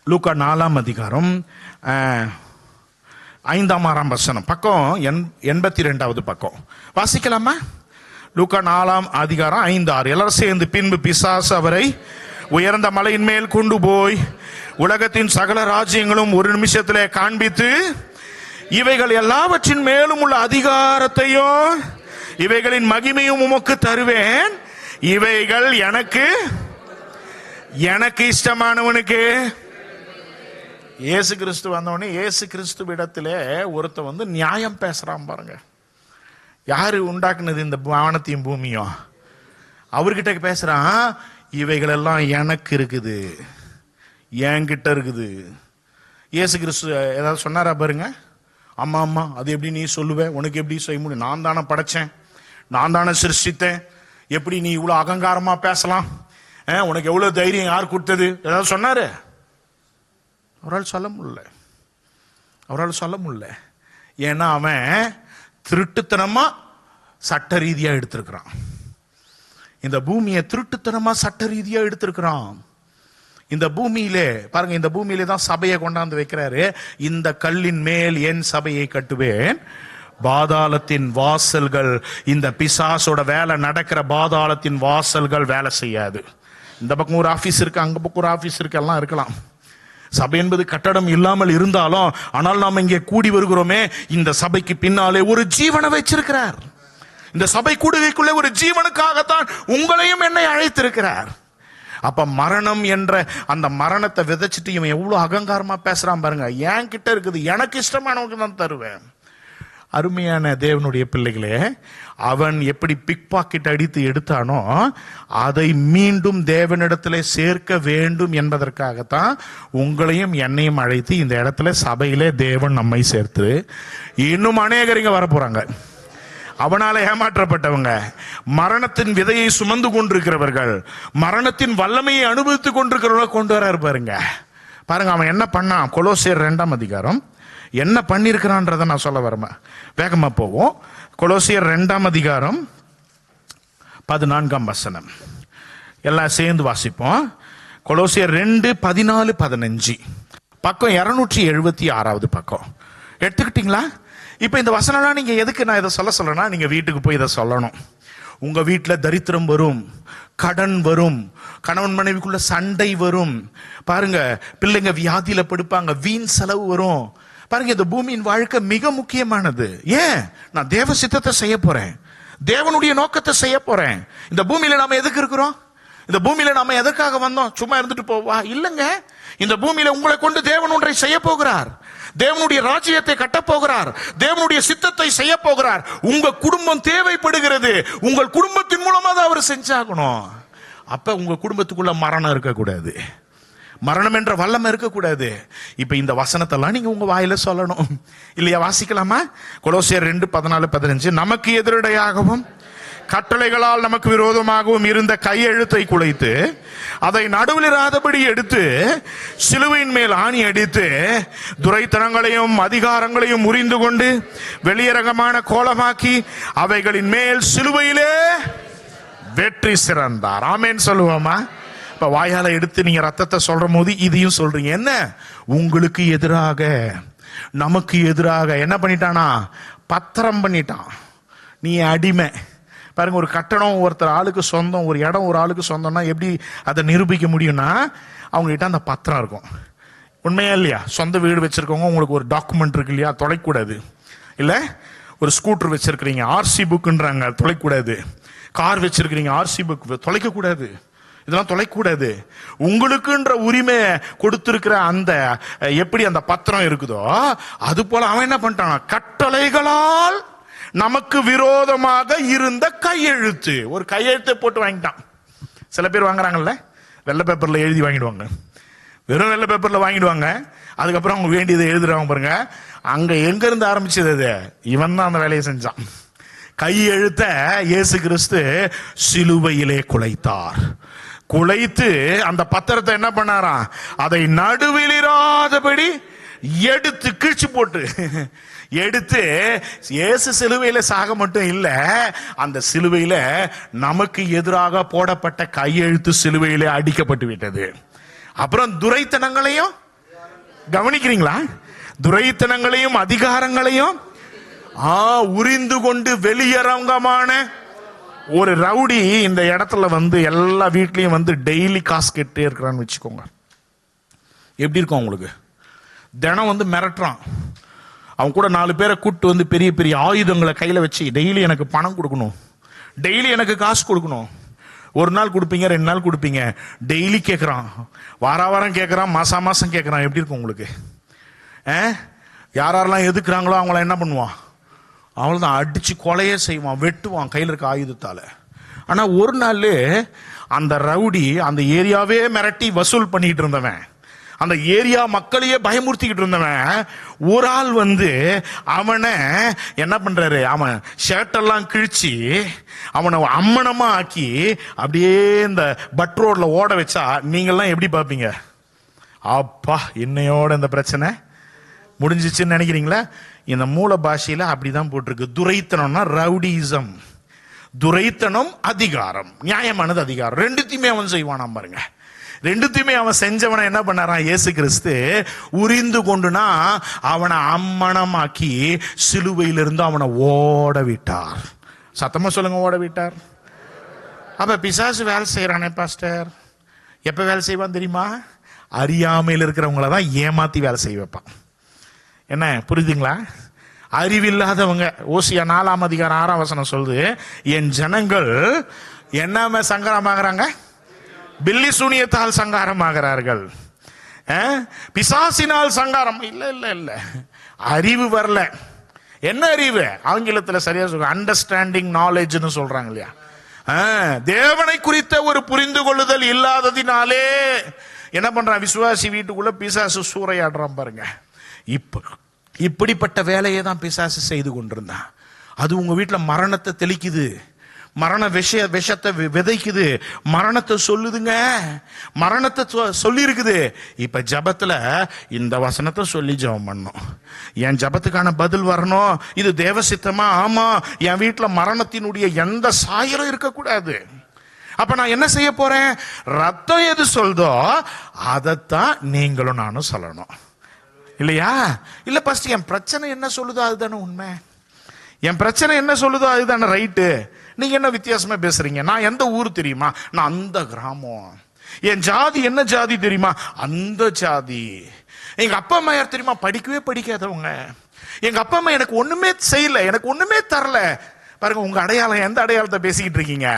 லூக்கா 4 அதிகாரம் 5-6 வசனம், பக்கம் 82வது பக்கம் வாசிக்கலாமா? லூக்கா 4 அதிகாரம் 5-6 எல்லாரும் சேர்ந்து. பின்பு பிசாசு அவரை உயர்ந்த மலையின் மேல் கொண்டு போய் உலகத்தின் சகல ராஜ்யங்களும் ஒரு நிமிஷத்திலே காண்பித்து, இவைகள் எல்லாவற்றின் மேலும் உள்ள அதிகாரத்தையும் இவைகளின் மகிமையும் உமக்கு தருவேன், இவைகள் எனக்கு இஷ்டமானவனுக்கு. இயேசு கிறிஸ்து வந்தவனே இயேசு கிறிஸ்து இடத்திலே ஒருத்த நியாயம் பேசுறான் பாருங்க. யாரு உண்டாக்குனது இந்த வானத்தையும் பூமியும்? அவர்கிட்ட பேசுறான், இவைகள் எல்லாம் எனக்கு இருக்குது, என்கிட்ட இருக்குது. இயேசு கிறிஸ்து ஏதாவது சொன்னாரா பாருங்க? ஆமா, அது எப்படி நீ சொல்லுவ? உனக்கு எப்படி செய்ய முடியும்? நான் தானே படைச்சேன், நான் தானே சிருஷ்டித்தேன், எப்படி நீ இவ்வளவு அகங்காரமா பேசலாம்? உனக்கு எவ்வளவு தைரியம் யார் கொடுத்தது? ஏதாவது சொன்னாரு? அவரால் சொல்ல முடியல. ஏன்னா அவன் திருட்டுத்தனமா சட்ட ரீதியா எடுத்திருக்கிறான். இந்த பூமியை திருட்டுத்தனமா சட்ட ரீதியா எடுத்திருக்கிறான். இந்த பூமியிலே பாருங்க, இந்த பூமியிலே தான் சபையை கொண்டாந்து வைக்கிறாரு. இந்த கல்லின் மேல் என் சபையை கட்டுவேன், பாதாளத்தின் வாசல்கள், இந்த பிசாசோட வேலை நடக்கிற பாதாளத்தின் வாசல்கள் வேலை செய்யாது. இந்த பக்கம் ஒரு ஆபீஸ் இருக்கு, அங்க பக்கம் ஒரு ஆபீஸ் இருக்கு, எல்லாம் இருக்கலாம். சபை என்பது கட்டடம் இல்லாமல் இருந்தாலும், ஆனால் நாம் இங்கே கூடி வருகிறோமே, இந்த சபைக்கு பின்னாலே ஒரு ஜீவனை வச்சிருக்கிறார். இந்த சபை கூடுகைக்குள்ளே ஒரு ஜீவனுக்காகத்தான் உங்களையும் என்னை அழைத்திருக்கிறார். அப்ப மரணம் என்ற அந்த மரணத்தை விதைச்சிட்டு இவன் எவ்வளவு அகங்காரமா பேசுறான் பாருங்க. என் கிட்ட இருக்குது, எனக்கு இஷ்டமானவனுக்கு தான் தருவேன். அருமையான தேவனுடைய பிள்ளைகளே, அவன் எப்படி பிக் பாக்கெட் அடித்து எடுத்தானோ அதை மீண்டும் தேவனிடத்துல சேர்க்க வேண்டும் என்பதற்காகத்தான் உங்களையும் என்னையும் அழைத்து இந்த இடத்துல சபையிலே தேவன் நம்மை சேர்த்து இன்னும் அநேகரிங்க வரப்போறாங்க. அவனால ஏமாற்றப்பட்டவங்க, மரணத்தின் விதையை சுமந்து கொண்டிருக்கிறவர்கள், மரணத்தின் வல்லமையை அனுபவித்துக் கொண்டிருக்கிறவங்க கொண்டு வர பாருங்க. பாருங்க அவன் என்ன பண்ணான். கொலோசியர் 2 அதிகாரம் என்ன பண்ணிருக்கிறான்றத நான் சொல்ல வரமா, வேகமா போவோம். கொலோசியர் 2 அதிகாரம் 14 வசனம் எல்லாம் சேர்ந்து வாசிப்போம். கொலோசியர் 2:14-15 பக்கம் 276வது பக்கம் எடுத்துக்கிட்டீங்களா? இப்ப இந்த வசனம்லாம் நீங்க எதுக்கு நான் இதை சொல்றேன்னா, நீங்க வீட்டுக்கு போய் இதை சொல்லணும். உங்க வீட்டுல தரித்திரம் வரும், கடன் வரும், கணவன் மனைவிக்குள்ள சண்டை வரும், பாருங்க பிள்ளைங்க வியாதியில படுப்பாங்க, வீண் செலவு வரும். பாருங்க, இந்த பூமியின் வாழ்க்கை மிக முக்கியமானது. ஏன்? நான் தேவ சித்தத்தை செய்ய போறேன், தேவனுடைய நோக்கத்தை செய்ய போறேன். இந்த பூமியில நாம எதுக்கு இருக்கிறோம்? இந்த பூமியில நாம எதற்காக வந்தோம்? சும்மா இருந்துட்டு போவா? இல்லங்க, இந்த பூமியில உங்களை கொண்டு தேவன் ஒன்றை செய்ய போகிறார். தேவனுடைய ராஜ்யத்தை கட்ட போகிறார், தேவனுடைய சித்தத்தை செய்ய போகிறார். உங்க குடும்பம் தேவைப்படுகிறது, உங்கள் குடும்பத்தின் மூலமா தான் அவர் செஞ்சாகணும். அப்ப உங்க குடும்பத்துக்குள்ள மரணம் இருக்கக்கூடாது, மரணம் என்ற வல்லமை இருக்கக்கூடாது. இப்ப இந்த வசனத்தெல்லாம் நீங்க உங்க வாயில சொல்லணும் இல்லையா? வாசிக்கலாமா? கொலோசியர் 2:14-15 நமக்கு எதிரடையாகவும் கட்டளைகளால் நமக்கு விரோதமாகவும் இருந்த கையெழுத்தை குலைத்து அதை நடுவில் இராதபடி எடுத்து சிலுவையின் மேல் ஆணி அடித்து துரைத்தனங்களையும் அதிகாரங்களையும் முறிந்து கொண்டு வெளியரங்கமான கோலமாக்கி அவைகளின் மேல் சிலுவையிலே வெற்றி சிறந்தார். ஆமேன் சொல்லுவோமா? இப்ப வாயால எடுத்து நீங்க ரத்தத்தை சொல்ற போது இதையும் சொல்றீங்க. என்ன? உங்களுக்கு எதிராக, நமக்கு எதிராக என்ன பண்ணிட்டானா? பத்திரம் பண்ணிட்டான். நீ அடிமை. பாருங்க, ஒரு கட்டணம் ஒருத்தர் ஆளுக்கு சொந்தம், ஒரு இடம் ஒரு ஆளுக்கு சொந்தம்னா எப்படி அதை நிரூபிக்க முடியும்னா, அவங்க கிட்ட அந்த பத்திரம் இருக்கும். உண்மையா இல்லையா? சொந்த வீடு வச்சிருக்கவங்க உங்களுக்கு ஒரு டாக்குமெண்ட் இருக்கு இல்லையா, தொலைக்கூடாது. இல்ல ஒரு ஸ்கூட்டர் வச்சிருக்கிறீங்க, ஆர்சி புக்ன்றாங்க, தொலைக்கூடாது. கார் வச்சிருக்கிறீங்க, ஆர்சி புக் தொலைக்க கூடாது. இதெல்லாம் தொலைக்கூடாது. உங்களுக்குன்ற உரிமை கொடுத்திருக்கிற அந்த எப்படி அந்த பத்திரம் இருக்குதோ அது போல அவன் என்ன பண்ணிட்டான், கட்டளைகளால் நமக்கு விரோதமாக இருந்த கையெழுத்து, ஒரு கையெழுத்தை போட்டு வாங்கிட்டான். சில பேர் வாங்குறாங்கல்ல, வெள்ளை பேப்பர்ல எழுதி வாங்கிடுவாங்க, வெறும் வெள்ளை பேப்பர்ல வாங்கிடுவாங்க. அதுக்கப்புறம் அவங்க வேண்டியதை எழுதுறாங்க பாருங்க. அங்க எங்க இருந்து ஆரம்பிச்சது அது? இவன் தான் அந்த வேலையை செஞ்சான். கையெழுத்த இயேசு கிறிஸ்து சிலுவையிலே குலைத்தார். குலைத்து அந்த பத்திரத்தை என்ன பண்ணாராம், அதை நடுவிலிராதபடி எடுத்து கிழிச்சு போட்டு எடுத்து இயேசு சிலுவையில சாக மட்டும் இல்ல, அந்த சிலுவையில நமக்கு எதிராக போடப்பட்ட கையெழுத்து சிலுவையிலே அடிக்கப்பட்டு விட்டது. அப்புறம் துரைத்தனங்களையும் கவனிக்கிறீங்களா? துரைத்தனங்களையும் அதிகாரங்களையும் உரிந்து கொண்டு வெளியரங்கமான ஒரு ரவுடி இந்த இடத்துல வந்து எல்லா வீட்லயும் வந்து டெய்லி காசு கேட்டே இருக்கிறான்னு வச்சுக்கோங்க. எப்படி இருக்கும் உங்களுக்கு? தினம் வந்து மிரட்டுறான். அவன் கூட 4 பேரை கூட்டு வந்து பெரிய பெரிய ஆயுதங்களை கையில வச்சு டெய்லி எனக்கு பணம் கொடுக்கணும், டெய்லி எனக்கு காசு கொடுக்கணும். ஒரு நாள் கொடுப்பீங்க, 2 நாள் கொடுப்பீங்க, டெய்லி கேட்கறான், வாரம் கேட்கறான், மாசம் கேட்கறான். எப்படி இருக்கும் உங்களுக்கு? யாரெல்லாம் எதுக்குறாங்களோ அவங்கள என்ன பண்ணுவான், அவள்தான் அடிச்சு கொலையே செய்வான், வெட்டுவான் கையில் இருக்க ஆயுதத்தால. ஆனா ஒரு நாள் அந்த ரவுடி அந்த ஏரியாவே மிரட்டி வசூல் பண்ணிட்டு இருந்தவன், அந்த ஏரியா மக்களையே பயமுறுத்திக்கிட்டு இருந்தவன், ஒரு ஆள் வந்து அவனை என்ன பண்றாரு, அவன் ஷர்ட்டெல்லாம் கிழிச்சு அவனை அம்மனமா ஆக்கி அப்படியே இந்த பட் ரோட்ல ஓட வச்சா நீங்கெல்லாம் எப்படி பார்ப்பீங்க? அப்பா, இன்னையோட இந்த பிரச்சனை முடிஞ்சிச்சுன்னு நினைக்கிறீங்களா? இந்த மூல பாஷையில அப்படிதான் போட்டிருக்கு. துரைத்தனம்னா ரவுடிசம், துரைத்தனம் அதிகாரம், நியாயமானது அதிகாரம், ரெண்டுத்தையுமே அவன் செய்வானாம் பாருங்க. ரெண்டுத்தையுமே அவன் செஞ்சவனை என்ன பண்ணாரான் இயேசு கிறிஸ்து உரிந்து கொண்டுனா அவனை அம்மனமாக்கி சிலுவையிலிருந்து அவனை ஓட விட்டார். சத்தமா சொல்லுங்க, ஓட விட்டார். அப்ப பிசாசு வேலை செய்யறானே பாஸ்டர், எப்ப வேலை செய்வான் தெரியுமா? அறியாமையில் இருக்கிறவங்கள தான் ஏமாத்தி வேலை செய்ய வைப்பான். என்ன புரியுதுங்களா? அறிவில்லாதவங்க. ஓசியா 4:6 சொல்லுது, என் ஜனங்கள் என்ன சங்கரமாகறாங்க, பில்லி சூனியத்தால் சங்காரமாகிறார்கள், பிசாசினால் சங்காரம். இல்ல இல்ல இல்ல, அறிவு வரல. என்ன அறிவு? ஆங்கிலத்தில் சரியா சொல்ற அண்டர்ஸ்டாண்டிங் நாலேஜ்னு சொல்றாங்க இல்லையா? தேவனை குறித்த ஒரு புரிந்து கொள்ளுதல் இல்லாததினாலே என்ன பண்றான், விசுவாசி வீட்டுக்குள்ள பிசாசு சூறையாடுறான் பாருங்க. இப்படிப்பட்ட வேலையை தான் பிசாசு செய்து கொண்டிருந்தான். அது உங்க வீட்டுல மரணத்தை தெளிக்குது, மரண விஷத்தை விதைக்குது, மரணத்தை சொல்லுதுங்க, மரணத்தை சொல்லி இருக்குது. இப்ப ஜபத்துல இந்த வசனத்தை சொல்லி ஜபம் பண்ணும், என் ஜபத்துக்கான பதில் வரணும், இது தேவ சித்தமா? ஆமா, என் வீட்டுல மரணத்தினுடைய எந்த சாயலும் இருக்கக்கூடாது. அப்ப நான் என்ன செய்ய போறேன்? ரத்தம் எது சொல்தோ அதைத்தான் நீங்களும் நானும் சொல்லணும் இல்லையா? இல்ல ஃபர்ஸ்ட் என் பிரச்சனை என்ன சொல்லுதோ அதுதானே உண்மை, என் பிரச்சனை என்ன சொல்லுதோ அதுதானே ரைட்டு. நீங்க என்ன வித்தியாசமா பேசுறீங்க? நான் எந்த ஊர் தெரியுமா? நான் அந்த கிராமம். என் ஜாதி என்ன ஜாதி தெரியுமா? அந்த ஜாதி. எங்க அப்பா அம்மா யார் தெரியுமா? படிக்கவே படிக்காதவங்க. எங்க அப்பா அம்மா எனக்கு ஒண்ணுமே செய்யல, எனக்கு ஒண்ணுமே தரல. பாருங்க, உங்க அடையாளம் எந்த அடையாளத்தை பேசிக்கிட்டு இருக்கீங்க?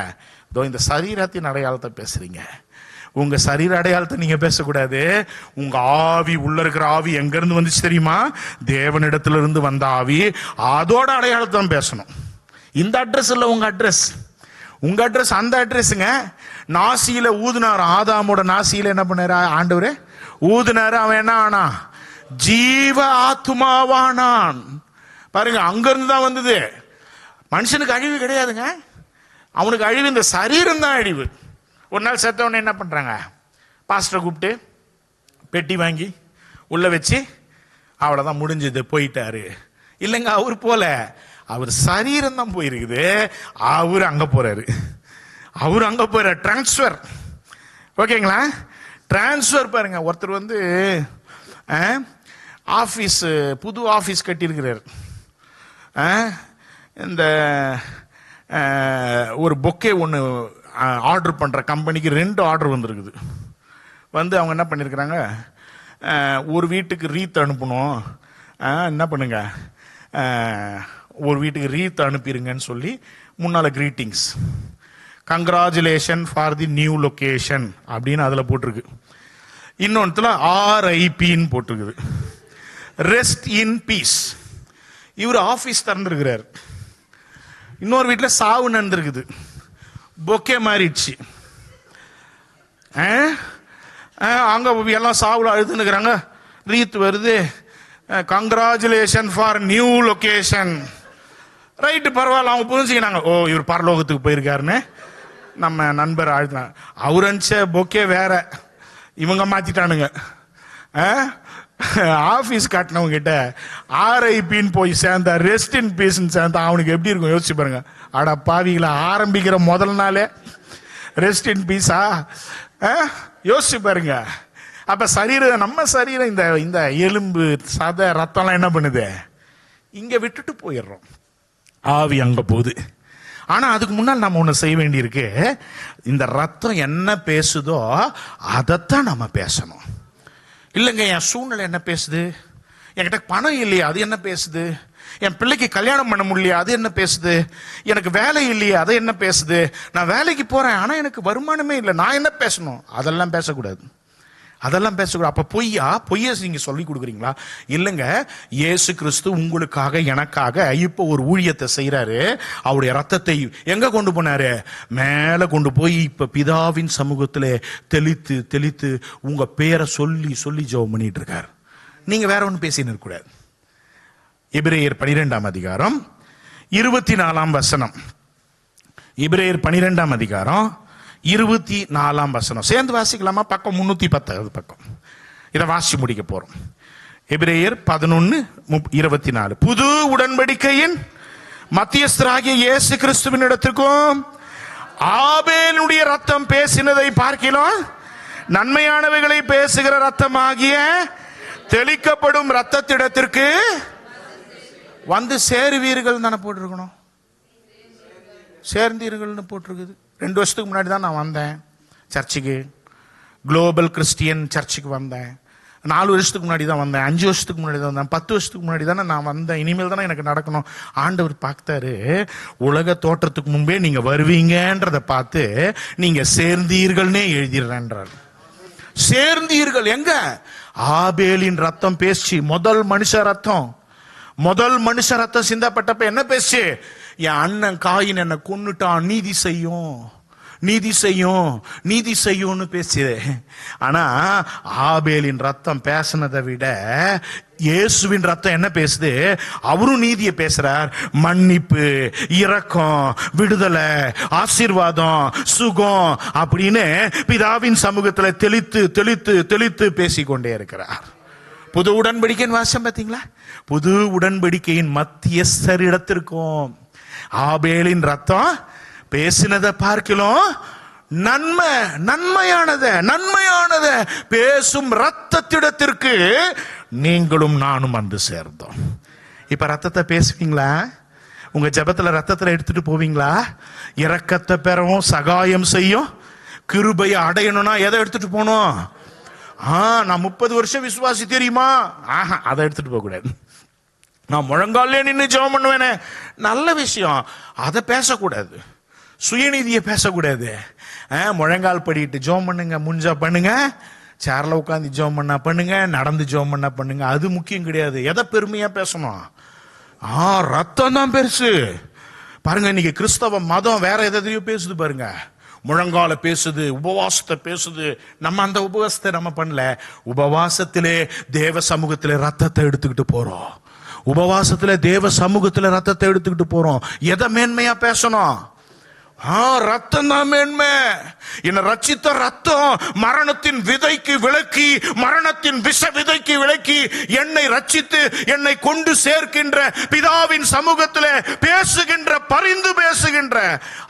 இதோ இந்த சரீரத்தின் அடையாளத்தை பேசுறீங்க. உங்க சரீர அடையாளத்தை நீங்க பேசக்கூடாது. உங்க ஆவி, உள்ள இருக்கிற ஆவி எங்க இருந்து வந்துச்சு தெரியுமா? தேவனிடத்துல இருந்து வந்த ஆவி, அதோட அடையாளத்தை தான் பேசணும். இந்த அட்ரஸ் இல்ல உங்க அட்ரஸ், உங்க அட்ரஸ் அந்த அட்ரஸுங்க. நாசியில ஊதுனார், ஆதாமோட நாசியில என்ன பண்ணாரு ஆண்டவரே? ஊதுனாரு. அவன் என்ன ஆனா? ஜீவ ஆத்துமாவானான். பாருங்க, அங்க இருந்து தான் வந்தது. மனுஷனுக்கு அழிவு கிடையாதுங்க, அவனுக்கு அழிவு இந்த சரீரம் தான் அழிவு. ஒரு நாள் செத்தவொடனே என்ன பண்றாங்க? பாஸ்டரை கூப்பிட்டு பெட்டி வாங்கி உள்ள வச்சு அவ்வளவுதான் முடிஞ்சது, போயிட்டாரு. இல்லைங்க, அவர் போல, அவர் சரீரம் தான் போயிருக்குது, அவரு அங்க போறாரு, அவரு அங்க போறாரு. டிரான்ஸ்பர், ஓகேங்களா? டிரான்ஸ்பர். பாருங்க, ஒருத்தர் வந்து ஆபீஸ், புது ஆபீஸ் கட்டியிருக்கிறார். இந்த ஒரு பொக்கே ஒன்று ஆர்டர் பண்ற கம்பெனிக்கு 2 ஆர்டர் வந்திருக்குது. வந்து அவங்க என்ன பண்ணிருக்கிறாங்க, ஒரு வீட்டுக்கு ரீத் அனுப்பணும், என்ன பண்ணுங்க, ஒரு வீட்டுக்கு ரீத் அனுப்பிடுங்கன்னு சொல்லி முன்னால் greetings, congratulation for the new location அப்படின்னு அதில் போட்டிருக்கு. இன்னொன்றுல RIPன்னு போட்டிருக்குது, ரெஸ்ட் இன் பீஸ். இவர் ஆஃபீஸ் திறந்துருக்கிறார், இன்னொரு வீட்டில் சாவு நடந்திருக்குது, பொக்கே மாறிடுச்சு. அங்கே எல்லாம் சாவுல அழுதுன்னுக்குறாங்க, ரீத் வருது, congratulation for new location. Right, பரவாயில்ல, அவங்க புரிஞ்சுக்கினாங்க, ஓ இவர் பரலோகத்துக்கு போயிருக்காருன்னு. நம்ம நண்பர் அழுத்தினாங்க, அவர் அனுப்பிச்ச பொக்கே வேற, இவங்க மாத்திட்டானுங்க. ஆபீஸ் காட்டினவங்க கிட்ட RIPன்னு போய் சேர்ந்தா, ரெஸ்ட் இன் பீஸ்ன்னு சேர்ந்தா அவனுக்கு எப்படி இருக்கும் யோசிச்சு பாருங்க. அட பாவிகளை, ஆரம்பிக்கிற முதல் நாளே ரெஸ்ட் இன் பீஸா? யோசிச்சு பாருங்க. அப்ப சரீரம், நம்ம சரீரம், இந்த இந்த எலும்பு சதை ரத்தம்லாம் என்ன பண்ணுது, இங்க விட்டுட்டு போயிடுறோம், ஆவி அங்க போகுது. ஆனா அதுக்கு முன்னால் நம்ம ஒண்ணு செய்ய வேண்டியிருக்கு. இந்த ரத்தம் என்ன பேசுதோ அதைத்தான் நம்ம பேசணும். இல்லைங்க, என் சூழ்நிலை என்ன பேசுது, என்கிட்ட பணம் இல்லையா அது என்ன பேசுது, என் பிள்ளைக்கு கல்யாணம் பண்ண முடியலையா அது என்ன பேசுது, எனக்கு வேலை இல்லையா அது என்ன பேசுது, நான் வேலைக்கு போறேன் ஆனா எனக்கு வருமானமே இல்லை, நான் என்ன பேசணும்? அதெல்லாம் பேசக்கூடாது, அதெல்லாம் பேசக்கூடாது. அப்ப பொய்ய நீங்க சொல்லி கொடுக்குறீங்களா? இல்லைங்க, இயேசு கிறிஸ்து உங்களுக்காக எனக்காக இப்போ ஒரு ஊழியத்தை செய்யறாரு. அவருடைய ரத்தத்தை எங்க கொண்டு போனாரு? மேல கொண்டு போய் இப்ப பிதாவின் சமூகத்துல தெளித்து தெளித்து உங்க பேரை சொல்லி சொல்லி ஜெபம் பண்ணிட்டு இருக்காரு. நீங்க வேற ஒண்ணு பேசின்னு இருக்க கூடாது. எபிரேயர் 12ஆம் அதிகாரம் 24ஆம் வசனம். எபிரேயர் 12ஆம் அதிகாரம் 24ஆம் வசனம். சேர்ந்து வாசிக்கலாமா? பக்கம் 310 பக்கம். இதை வாசி முடிக்க போறோம். எபிரேயர் 11:24. புது உடன்படிக்கையின் மத்தியஸ்தராகிய இயேசு கிறிஸ்துவின் இடத்துக்கும் ஆபேலுடைய ரத்தம் பேசினதை பார்க்கலாம் நன்மையானவைகளை பேசுகிற ரத்தமாகிய தெளிக்கப்படும் ரத்தத்திடத்திற்கு வந்து சேருவீர்கள் தானே போட்டிருக்கணும். சேர்ந்தீர்கள்னு போட்டிருக்குது. 2 வருஷத்துக்கு முன்னாடி தான் நான் வந்தேன் சர்ச்சுக்கு, குளோபல் கிறிஸ்டியன் சர்ச்சுக்கு வந்தேன். 4 வருஷத்துக்கு முன்னாடி தான் வந்தேன், 5 வருஷத்துக்கு முன்னாடி தான் வந்தேன், 10 வருஷத்துக்கு முன்னாடி தானே நான் வந்தேன், இனிமேல் தானே எனக்கு நடக்கணும். ஆண்டவர் பார்த்தாரு, உலக தோற்றத்துக்கு முன்பே நீங்க வருவீங்கன்றதை பார்த்து நீங்க சேர்ந்தீர்கள்னே எழுதிடுறேன்றார். சேர்ந்தீர்கள் எங்க? ஆபேலின் ரத்தம் பேசி, முதல் மனுஷ ரத்தம் சிந்தப்பட்டப்ப என்ன பேசி? என் அண்ணன் காயின் என்ன கொன்னுட்டான், நீதி செய்யும்னு பேசுது. ஆனா ஆபேலின் ரத்தம் பேசினதை விட இயேசுவின் ரத்தம் என்ன பேசுது? அவரும் நீதியை பேசுறார். மன்னிப்பு, இரக்கம், விடுதலை, ஆசீர்வாதம், சுகம் அப்படின்னு பிதாவின் சமூகத்துல தெளித்து தெளித்து தெளித்து பேசிக்கொண்டே இருக்கிறார். புது உடன்படிக்கையின் வாசம் பார்த்தீங்களா? புது உடன்படிக்கையின் மத்தியஸ்தரிடத்திற்கும் ஆபேலின் ரத்தம் பேசினதை பார்க்கலாம் நன்மையானத பேசும் ரத்தத்திடத்திற்கு நீங்களும் நானும் வந்து சேர்ந்தோம். இப்ப ரத்தத்தை பேசுவீங்களா? உங்க ஜெபத்துல ரத்தத்துல எடுத்துட்டு போவீங்களா? இரக்கத்தை பெறவும் சகாயம் செய்யும் கிருபையை அடையணும்னா எதை எடுத்துட்டு போகணும்? நான் 30 வருஷம் விசுவாசி தெரியுமா? அதை எடுத்துட்டு போக கூடாது. நான் முழங்காலே நின்று ஜெபம் பண்ணுவேனே, நல்ல விஷயம், அதை பேசக்கூடாது. சுயநீதியை பேசக்கூடாது. முழங்கால் படிட்டு ஜெபம் பண்ணுங்க, முஞ்சா பண்ணுங்க, சேர்ல உட்காந்து ஜெபம் பண்ணா பண்ணுங்க, நடந்து ஜெபம் பண்ணா பண்ணுங்க, அது முக்கியம் கிடையாது. எதை பெருமையா பேசணும்? ரத்தம் தான் பெருசு. பாருங்க, இன்னைக்கு கிறிஸ்தவ மதம் வேற எதையோ பேசுது பாருங்க. முழங்கால பேசுது, உபவாசத்தை பேசுது. நம்ம அந்த உபவாசத்தை நம்ம பண்ணல. உபவாசத்திலே தேவ சமூகத்திலே ரத்தத்தை எடுத்துக்கிட்டு போறோம். உபவாசத்துல தேவ சமூகத்துல ரத்தத்தை எடுத்துக்கிட்டு போறோம். எதை மேன்மையா பேசணும்? ரத்தம் தான் மேன்மை. என்ன ரட்சித்த ரத்தம் மரணத்தின் விதைக்கு விலக்கி, மரணத்தின் விஷ விதைக்கு விலக்கி என்னை ரட்சித்து என்னை கொண்டு சேர்க்கின்ற பிதாவின் சமூகத்தில் பேசுகின்ற, பரிந்து பேசுகின்ற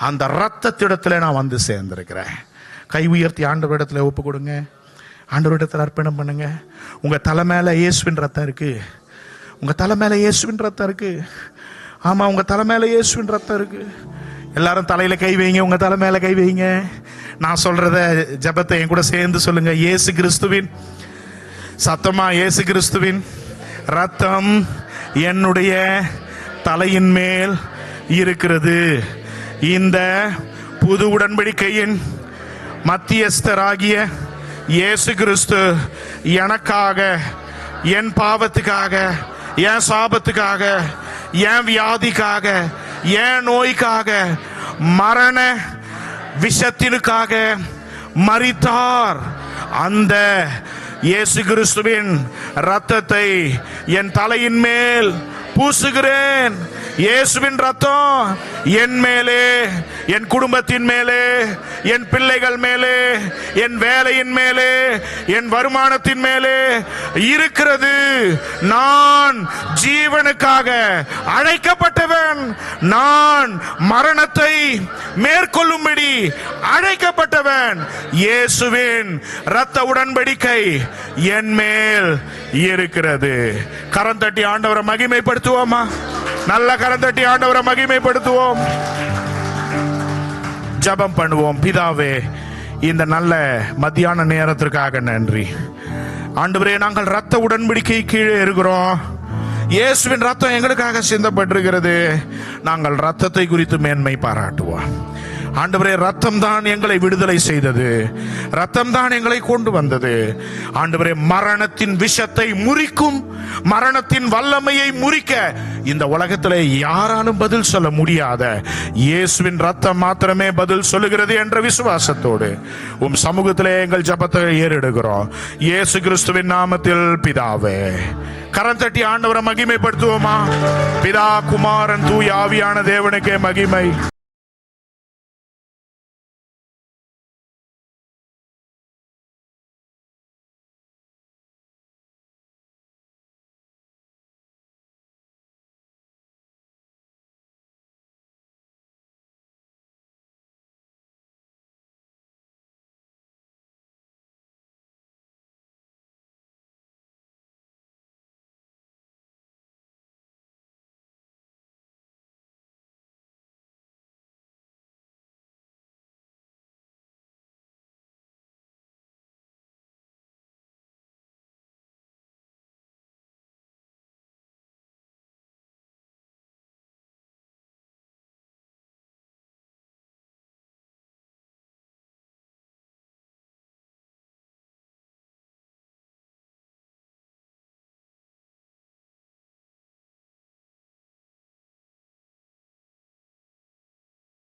அந்த ரத்தத்திடத்துல நான் வந்து சேர்ந்திருக்கிறேன். கை உயர்த்தி ஆண்டவரிடத்துல ஒப்பு கொடுங்க, ஆண்டவரிடத்துல அர்ப்பணம் பண்ணுங்க. உங்க தலை மேல இயேசுவின் ரத்தம் இருக்கு. உங்க தலை மேல இயேசுவின் ரத்தம் இருக்கு. ஆமா, உங்க தலை மேல இயேசுவின் ரத்தம் இருக்கு. எல்லாரும் தலையில கை வைங்க, உங்க தலை மேல கை வைங்க. நான் சொல்றத ஜெபத்தை என் கூட சேர்ந்து சொல்லுங்க. இயேசு கிறிஸ்துவின் சத்தமா, இயேசு கிறிஸ்துவின் ரத்தம் என்னுடைய தலையின் மேல் இருக்கிறது. இந்த புது உடன்படிக்கையின் மத்தியஸ்தராகிய இயேசு கிறிஸ்து எனக்காக, என் பாவத்துக்காக, என் சாபத்துக்காக, என் வியாதிக்காக, என் நோய்க்காக, மரண விஷத்தினுக்காக மரித்தார். அந்த இயேசு கிறிஸ்துவின் ரத்தத்தை என் தலையின் மேல் பூசுகிறேன். இயேசுவின் ரத்தம் என் மேலே, என் குடும்பத்தின் மேலே, என் பிள்ளைகள் மேலே, என் வேலையின் மேலே, என் வருமானத்தின் மேலே இருக்கிறது. நான் ஜீவனுக்காக அழைக்கப்பட்டவன். நான் மரணத்தை மேற்கொள்ளும்படி அழைக்கப்பட்டவன். இயேசுவின் இரத்த உடன்படிக்கை என் மேல் இருக்கிறது. கரம் தட்டி ஆண்டவரை மகிமைப்படுத்துவோமா? நல்ல கரம் தட்டி ஆண்டவரை மகிமைப்படுத்துவோம். ஜெபம் பண்ணுவோம். பிதாவே, இந்த நல்ல மத்தியான நேரத்திற்காக நன்றி ஆண்டவரே. நாங்கள் இரத்த உடன்படிக்கை கீழே இருக்கிறோம். இயேசுவின் ரத்தம் எங்களுக்காக சிந்தப்பட்டிருக்கிறது. நாங்கள் ரத்தத்தை குறித்து மேன்மை பாராட்டுவோம். ஆண்டவரே, ரத்தம் தான் எங்களை விடுதலை செய்தது. ரத்தம் தான் எங்களை கொண்டு வந்தது. ஆண்டவரே, மரணத்தின் விஷத்தை முறிக்கும், மரணத்தின் வல்லமையை முறிக்க இந்த உலகத்தில் யாராலும் பதில் சொல்ல முடியாத இயேசுவின் ரத்தம் மாத்திரமே பதில் சொல்லுகிறது என்ற விசுவாசத்தோடு உம் சமூகத்திலே எங்கள் ஜெபத்தை ஏறெடுக்கிறோம். இயேசு கிறிஸ்துவின் நாமத்தில் பிதாவே. கரம் தட்டி ஆண்டவரை மகிமைப்படுத்துவோமா? பிதா, குமாரன், தூய ஆவியான தேவனுக்கே மகிமை.